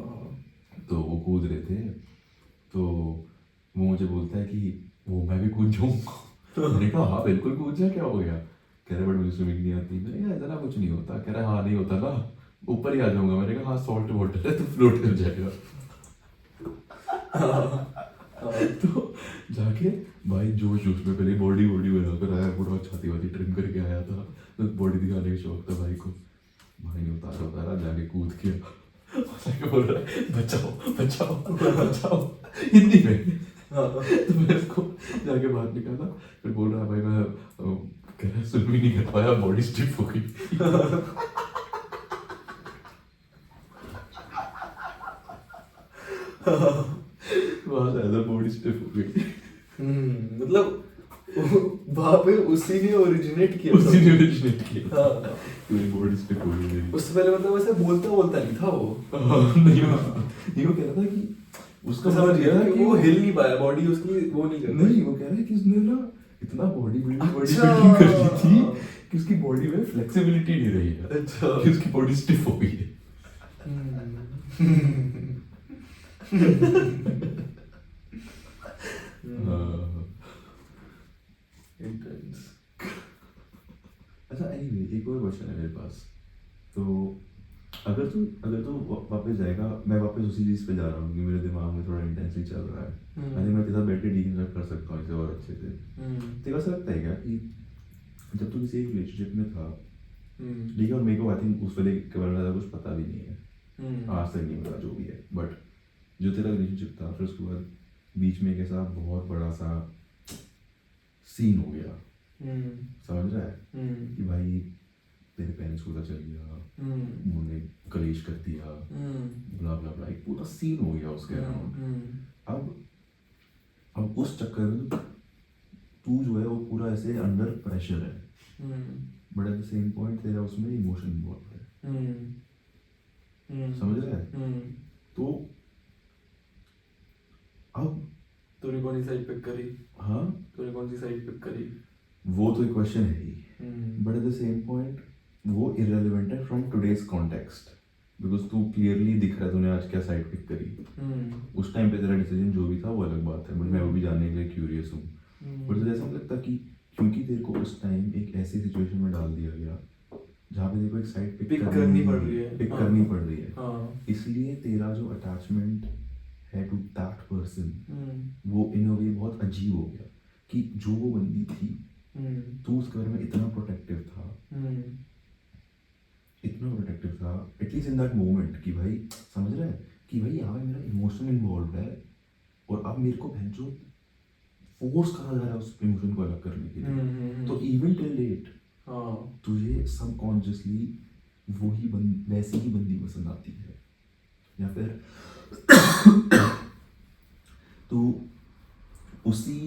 तो वो कूद रहे थे, तो वो मुझे बोलता है कि वो मैं भी कूद जाऊँ। मैंने कहा हाँ बिल्कुल कूद जा, क्या हो गया? कह रहे बट मुझे स्विमिंग नहीं आती। मैंने कहा इतना कुछ नहीं होता। कह रहा हाँ नहीं होता ना, ऊपर ही आ जाऊंगा। मैंने कहा हाँ सॉल्ट वाटर है तो फ्लोट कर जाएगा। तो जाके भाई जोश जोश में पहले बॉडी बना कर आया, पूरा छाती वाती ट्रिम करके आया था, तो बॉडी दिखाने का शौक था भाई को। भाई ने उतारा जाके कूद के बोल रहा है बचाओ बचाओ बचाओ हिंदी में। तो मैं उसको जाके बाहर निकाला, फिर बोल रहा है भाई मैं कह रहा स्विमिंग नहीं कर पाया, बॉडी स्टिफ हो गई। वहां से ऐसा बॉडी स्टिफ हो गई। मतलब वहां पे उसी ने ओरिजिनेट किया। हाँ, मेरी बॉडी स्टिफ हो गई। उससे पहले मतलब वैसे बोलता नहीं था वो। नहीं वो कह रहा था कि उसका समझ गया कि वो हिल नहीं पाया, बॉडी उसकी वो नहीं कर नहीं, वो कह रहा है कि उसने ना इतना बॉडी बिल्डिंग कर ली थी कि उसकी बॉडी में फ्लेक्सिबिलिटी नहीं रही है। अच्छा, कि उसकी बॉडी स्टिफ हो गई है। अच्छा एनीवे, एक और क्वेश्चन है मेरे पास। तो अगर तू वापस जाएगा, मैं वापस उसी चीज़ पे जा रहा हूँ कि मेरे दिमाग में थोड़ा इंटेंसली चल रहा है, मैं तेरे साथ बैठ के डीकंस्ट्रक्ट कर सकता हूँ इसे और अच्छे से। तेरे को ऐसा लगता है क्या कि जब तू किसी एक रिलेशनशिप में था, ठीक है, और मेरे को आई थिंक उस वाले के बारे में ज़्यादा कुछ पता भी नहीं है, आज तक नहीं पता जो भी है, बट जो तेरा रिलेशनशिप था, फिर उसके बाद बीच में एक ऐसा बहुत बड़ा सा सीन हो गया, समझ रहा है कि भाई तेरे पेरेंट्स को पता चल गया, उन्होंने कलेश कर दिया, ब्ला ब्ला ब्ला, एक पूरा सीन हो गया उसके अराउंड। अब उस चक्कर में तू जो है वो पूरा ऐसे अंडर प्रेशर है, but at the same point तेरा उसमें इमोशन इन्वॉल्व है, समझ रहा है? तो अब तूने कौन सी साइड पिक करी? हाँ, तूने कौन सी साइड पिक करी? वो तो एक क्वेश्चन है ही, but at the same point वो इररिलेवेंट है फ्रॉम टुडेज कॉन्टेक्स्ट, बिकॉज तू क्लियरली दिख रहा है तूने आज क्या साइड पिक करी। उस टाइम पे तेरा डिसीजन जो भी था वो अलग बात है, बट मैं वो भी जानने के लिए क्यूरियस हूँ। बट तुझे ऐसा लगता कि क्योंकि तेरे को उस टाइम एक ऐसी सिचुएशन में डाल दिया गया जहाँ पे तेरे को एक साइड पिक करनी पड़ रही है, पिक करनी पड़ रही है, इसलिए तेरा जो अटैचमेंट है टू दैट पर्सन वो इन अ वे बहुत अजीब हो गया कि जो वो बंदी थी, तू उसके बारे में इतना प्रोटेक्टिव था, एटलीस्ट इन दैट मोमेंट, कि भाई समझ रहा है कि भाई यहाँ पे मेरा इमोशन इन्वॉल्व है और अब मेरे को भैंचो फोर्स करा जा रहा है उस इमोशन को अलग करने के लिए। तो इवन टिल लेट तुझे सबकॉन्शियसली वैसी ही बंदी पसंद आती है, या फिर तो उसी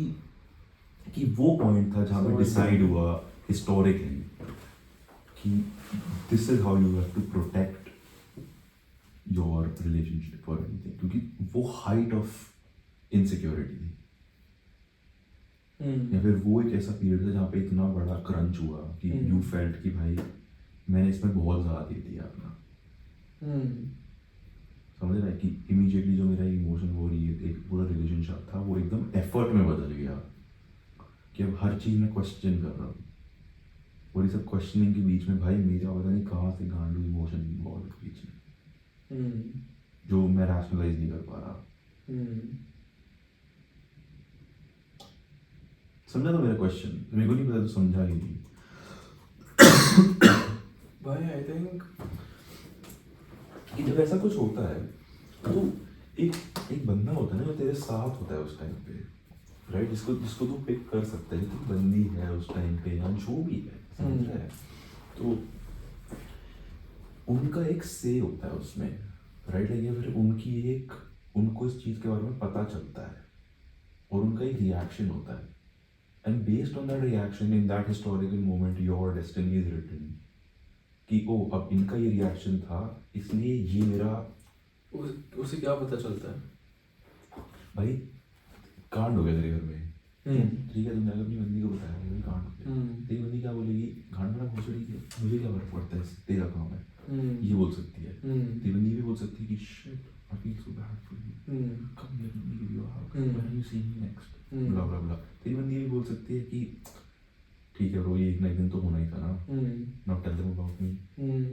कि वो पॉइंट था जहाँ पे डिसाइड हुआ हिस्टोरिकली कि this is how you have to protect your relationship और एनीथिंग, क्योंकि वो हाइट ऑफ इनसिक्योरिटी थी, या फिर वो एक ऐसा पीरियड था जहाँ पे इतना बड़ा क्रंच हुआ कि यू फेल्ट कि भाई मैंने इसमें बहुत ज़्यादा दे दिया अपना, समझ रहा है कि इमीडिएटली जो मेरा इमोशन वो एक पूरा रिलेशनशिप था वो एकदम एफर्ट में बदल गया कि अब हर चीज़ में क्वेश्चन कर रहा हूँ, और ये सब क्वेश्चनिंग के बीच में भाई मेरा पता नहीं कहाँ से गांडू इमोशन इन्वॉल्व बीच में, जो मैं रैशनलाइज नहीं कर पा रहा। समझा तो मेरा क्वेश्चन? मेरे को नहीं पता, तो समझा ही नहीं भाई। आई थिंक कि जब ऐसा कुछ होता है तो एक बंदा होता है ना जो तेरे साथ होता है उस टाइम पे, राइट, जिसको तू पिक कर सकता है, तो बंदी है उस टाइम पे या जो भी है, समझ रहा है? तो उनका एक से होता है उसमें, राइट, या फिर उनको इस चीज़ के बारे में पता चलता है और उनका एक रिएक्शन होता है, and based on that reaction in that historical moment your destiny is written कि ओ अब इनका ये रिएक्शन था इसलिए ये मेरा। उसे क्या पता चलता है? भाई कांड हो गया तेरे घर में, ठीक है, तुमने अपनी बंदी को बताया भाई कांड हो गया, तेरी बंदी क्या बोलेगी, कांड मेरा भोसड़ी है, मुझे क्या फर्क पड़ता है, तेरा काम है, ये बोल सकती है। तेरी बंदी भी बोल सकती है कि shit I feel so bad for you, come here, let me give you a hug, when are you seeing me next, blah blah blah. तेरी बंदी भी बोल सकती है कि ठीक है ब्रो, ये एक ना एक दिन तो होना ही था ना, not tell them about me,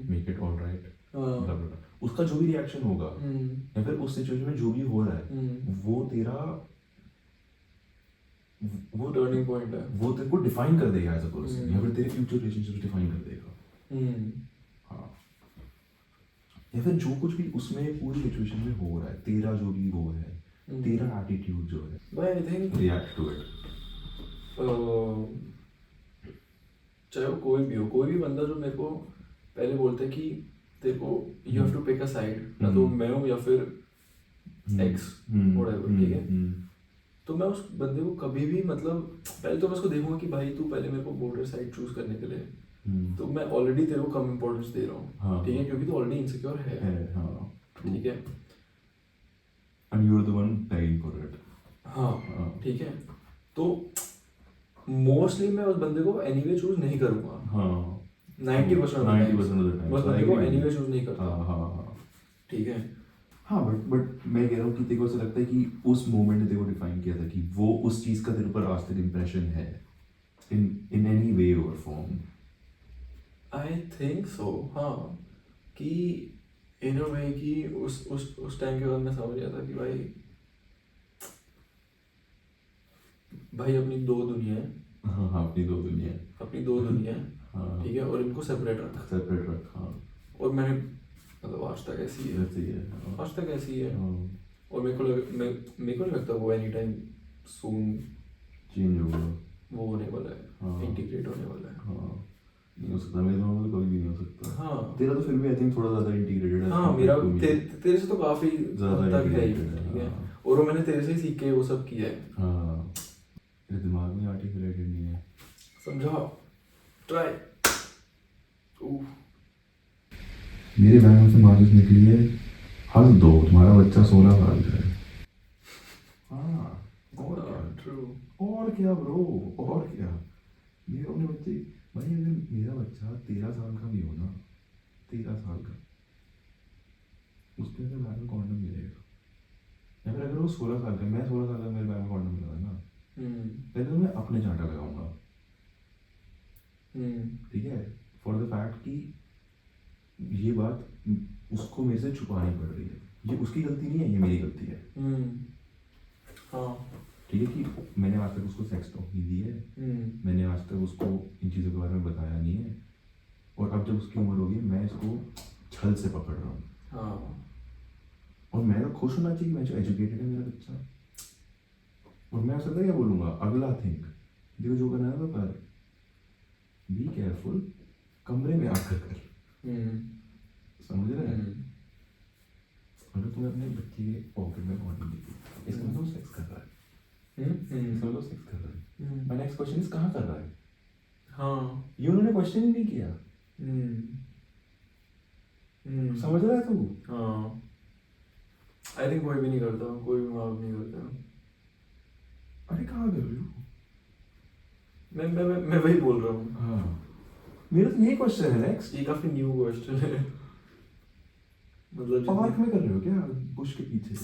make it alright, blah blah. उसका जो भी रिएक्शन होगा या फिर उस सिचुएशन में जो भी हो रहा है वो टर्निंग पॉइंट है, वो तेरे को डिफाइन कर देगा एज अ पर्सन, या फिर तेरे फ्यूचर रिलेशनशिप डिफाइन कर देगा। हाँ, या फिर जो कुछ भी उसमें पूरी सिचुएशन में हो रहा है, तेरा जो भी वो है, तेरा एटीट्यूड जो है, भाई I think react to it. चाहे वो कोई भी बंदा जो मेरे को पहले बोलता है कि तेरे को you have to pick a side, ना तो मैं हूँ या फिर एक्स व्हाटएवर, ठीक है, तो मैं उस बंदे को कभी भी मतलब पहले तो मैं उसको देखूंगा कि भाई तू पहले मेरे को बोल रहा है साइड चूज करने के लिए, तो मैं ऑलरेडी तेरे को कम इम्पोर्टेंस दे रहा हूँ, ठीक है, क्योंकि तू ऑलरेडी इनसिक्योर है, ठीक है, and you are the one paying for it। हाँ, ठीक है, तो मोस्टली मैं उस बंदे को एनीवे चूज नहीं करूँगा, हाँ 90% ऑफ द टाइम उस बंदे को एनीवे चूज नहीं करता, हाँ, ठीक है, हाँ, बट मैं कह रहा हूँ कि तेरे को ऐसा लगता है कि उस मोमेंट ने तेरे को डिफाइन किया था कि वो उस चीज़ का तेरे ऊपर आज तक इम्प्रेशन है इन एनी वे और फॉर्म। आई थिंक सो, हाँ, कि इन अ वे कि उस टाइम के बाद मैं समझ गया था कि भाई अपनी दो दुनिया है, हाँ, अपनी दो दुनिया है, हाँ, ठीक है, और इनको सेपरेट रख, हाँ, और मैंने मतलब आज तक ऐसी है, हाँ, आज तक ऐसी है, और मेरे को नहीं लगता वो एनी टाइम सून चेंज होगा। वो होने वाला हाँ। है, इंटीग्रेट होने वाला है। हाँ, नहीं हो सकता, मेरे दिमाग में तो कभी भी नहीं हो सकता। हाँ तेरा तो फिर भी आई थिंक थोड़ा ज़्यादा इंटीग्रेटेड है। हाँ, मेरा तेरे से तो काफी ज़्यादा हद तक है ही, integrated है, ठीक है। हाँ। और वो मैंने तेरे से ही सीख के वो सब किया है। हाँ, तेरे दिमाग में आर्टिकुलेटेड नहीं है। समझा, ट्राई। मेरे बैग में से माचिस निकली है, हंस दो, तुम्हारा बच्चा 16 साल का है। हाँ, और क्या, ट्रू। और क्या ब्रो, और क्या। मेरे अपने बच्चे, भाई अगर मेरा बच्चा 13 साल का भी हो ना, 13 साल का, उसके अंदर बैग में कॉन्डम मिलेगा। या फिर अगर वो 16 साल का, मैं 16 साल का, मेरे बैग में कॉन्डम मिला ना, पहले तो मैं अपने चांटा लगाऊंगा, ठीक है, फॉर द फैक्ट कि ये बात उसको मेरे से छुपानी पड़ रही है। ये उसकी गलती नहीं है, ये मेरी गलती है। हाँ, ठीक है कि मैंने आज तक उसको सेक्स टॉक नहीं दी है, मैंने आज तक उसको इन चीज़ों के बारे में बताया नहीं है, और अब जब उसकी उम्र होगी मैं इसको छल से पकड़ रहा हूँ। हाँ, और मैं तो खुश होना चाहिए, मैं जो एजुकेटेड है मेरा बच्चा। और मैं उससे क्या बोलूँगा, अगला थिंक, देखो जो करना है तो कर, बी केयरफुल, कमरे में आकर कर, समझ रहे हैं। अगर तुम्हें अपने बच्चे के पॉकेट में कॉन्डम देखी, इसका मतलब सेक्स कर रहा है, इसका मतलब सेक्स कर रहा है। माय नेक्स्ट क्वेश्चन इज कहाँ कर रहा है। हाँ, ये उन्होंने क्वेश्चन ही नहीं किया। समझ रहा है तू। हाँ, आई थिंक कोई भी नहीं करता, कोई भी माँ बाप नहीं करता। अरे कहाँ कर रहे हो। मैं वही बोल रहा हूँ। हाँ, मेरा तो यही क्वेश्चन है नेक्स्ट। ये काफी न्यू क्वेश्चन है। मतलब पार्क में कर रहे हो क्या, बुश के पीछे।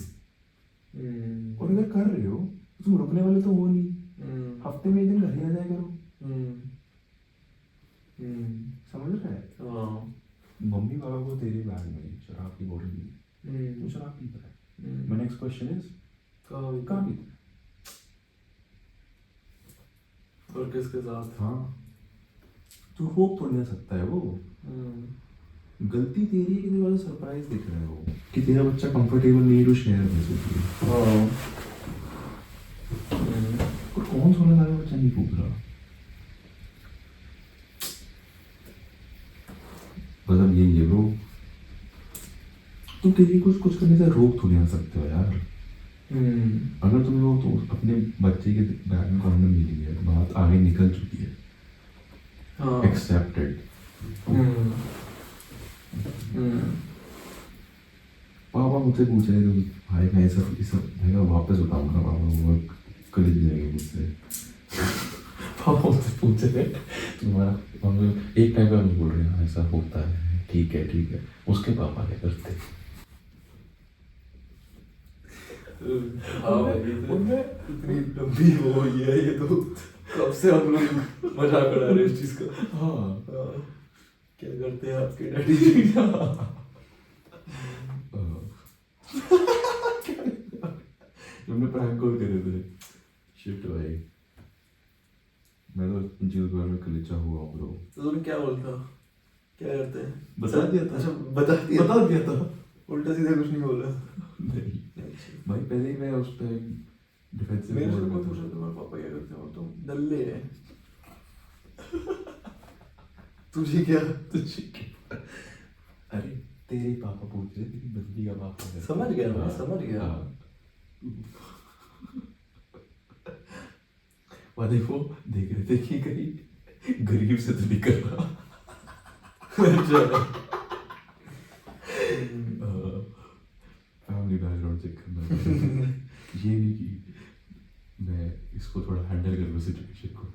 हम्म, और अगर कर रहे हो तो तुम रुकने वाले तो हो नहीं, हम्म, हफ्ते में एक दिन घर ही आ जाया करो। समझ रहा है। हाँ, मम्मी पापा को तेरे बैग में शराब की बोतल दी, तू शराब पीता है। माय नेक्स्ट क्वेश्चन इज कहाँ पीता है। और किसके साथ। हाँ, तू रोक थोड़ी ना सकता है वो। गलती तेरी है कि तेरे वाला सरप्राइज दिख रहा है वो, कि तेरा बच्चा कंफर्टेबल नहीं है टू शेयर बेसिकली। हाँ, और कौन 16 साल का बच्चा नहीं फूक रहा। मतलब यही है ब्रो, तुम किसी को कुछ करने से रोक थोड़ी ना सकते हो यार। अगर तुम लोग तो अपने बच्चे के बैग में कॉन्डम मिली है, बात आगे निकल चुकी है, हाँ, एक्सेप्टेड। पापा मुझसे पूछ रहे थे भाई, मैं ये सब मैं वापस बताऊंगा पापा, वो कॉलेज जाएंगे मुझसे। पापा मुझसे पूछ रहे तुम्हारा एक टाइम का बोल रहे हैं ऐसा होता है, ठीक है ठीक है, उसके पापा क्या करते। हाँ भाई, इतनी लंबी वो हुई है ये तो, कब से हम लोग मजाक उड़ा रहे हैं इस चीज का। हाँ, क्या करते हैं आपके डैडी जी। हमने प्रैंक कॉल करे थे। शिट भाई, मैं तो इन चीज़ों के बारे में कलिचा हुआ हूँ ब्रो। तो तुमने क्या बोलता, क्या करते हैं। बता दिया था। अच्छा, बता दिया था। उल्टा सीधा कुछ नहीं बोला। नहीं भाई, पहले ही मैं उस पर डिफेंसिव मेरे से मोड कोई में पूछा था। तुम्हारे पापा क्या करते हैं, और तुम डल्ले है। तुझे क्या। अरे तेरे पापा पूछ रहे थे कि बंदी का पापा क्या समझ गया मैं, हाँ, समझ गया। हाँ। और देखो, देख रहे थे कि कहीं गरीब से तो नहीं कर रहा। फैमिली बैकग्राउंड चेक करना, ये नहीं कि मैं इसको थोड़ा हैंडल कर लूँ सिचुएशन को।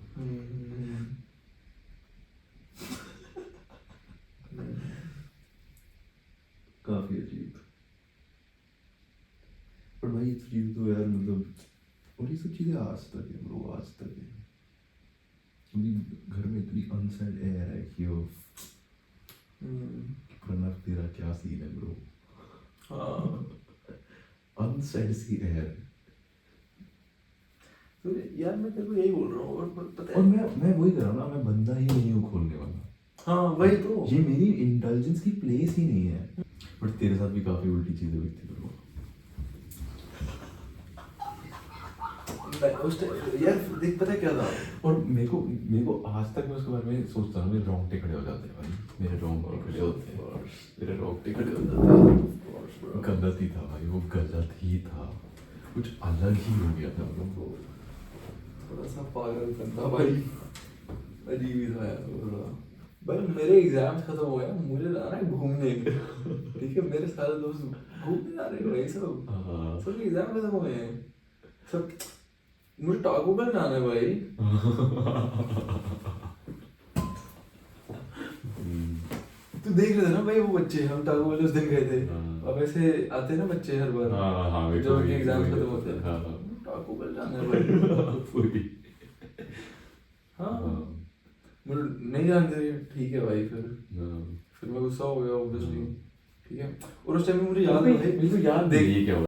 काफी अजीब। पर भाई ये चीज तो यार मतलब, और ये सब चीजें आज तक है ब्रो, आज तक है। क्योंकि घर में इतनी अनसेड एयर है कि वो प्रणव तेरा क्या सीन है ब्रो। अनसेड सी एयर। तो यार मैं तेरे को यही बोल रहा हूँ, और पता और है। मैं वही कर रहा हूँ ना, मैं बंदा ही नहीं हूँ खोलने वाला। हाँ वही तो, ये मेरी इंटेलिजेंस की प्लेस ही नहीं है। बट तेरे साथ भी काफी उल्टी चीजें हुई थी ब्रो। उस यार देख पता है क्या था, और मेरे को आज तक मैं उसके बारे में सोचता हूँ, मेरे रोंगटे खड़े हो जाते हैं भाई, मेरे रोंगटे खड़े होते हैं, मेरे रोंगटे खड़े हो जाते हैं। गलत ही था भाई, वो गलत ही था, कुछ अलग ही हो गया था मतलब। थोड़ा सा पागलपन था भाई, अजीब ही था यार वो थोड़ा। भाई मेरे एग्जाम खत्म हो गया, मुझे जाना है घूमने, ठीक है, मेरे सारे दोस्त घूमने जा रहे हैं भाई, सब सबके एग्जाम खत्म हो गए हैं सब, मुझे टाको बेल जाना है भाई। तू देख रहे थे ना भाई वो बच्चे, हम टाको बेल उस दिन गए थे, अब ऐसे आते हैं ना बच्चे हर बार जब उनके एग्जाम खत्म होते हैं, टाको बेल जाना है भाई। हाँ मुझे नहीं जानते, ठीक है भाई, फिर मैं गुस्सा हो गया ऑब्वियसली, ठीक है। और उस टाइम में मुझे याद है भाई, याद देख नहीं क्या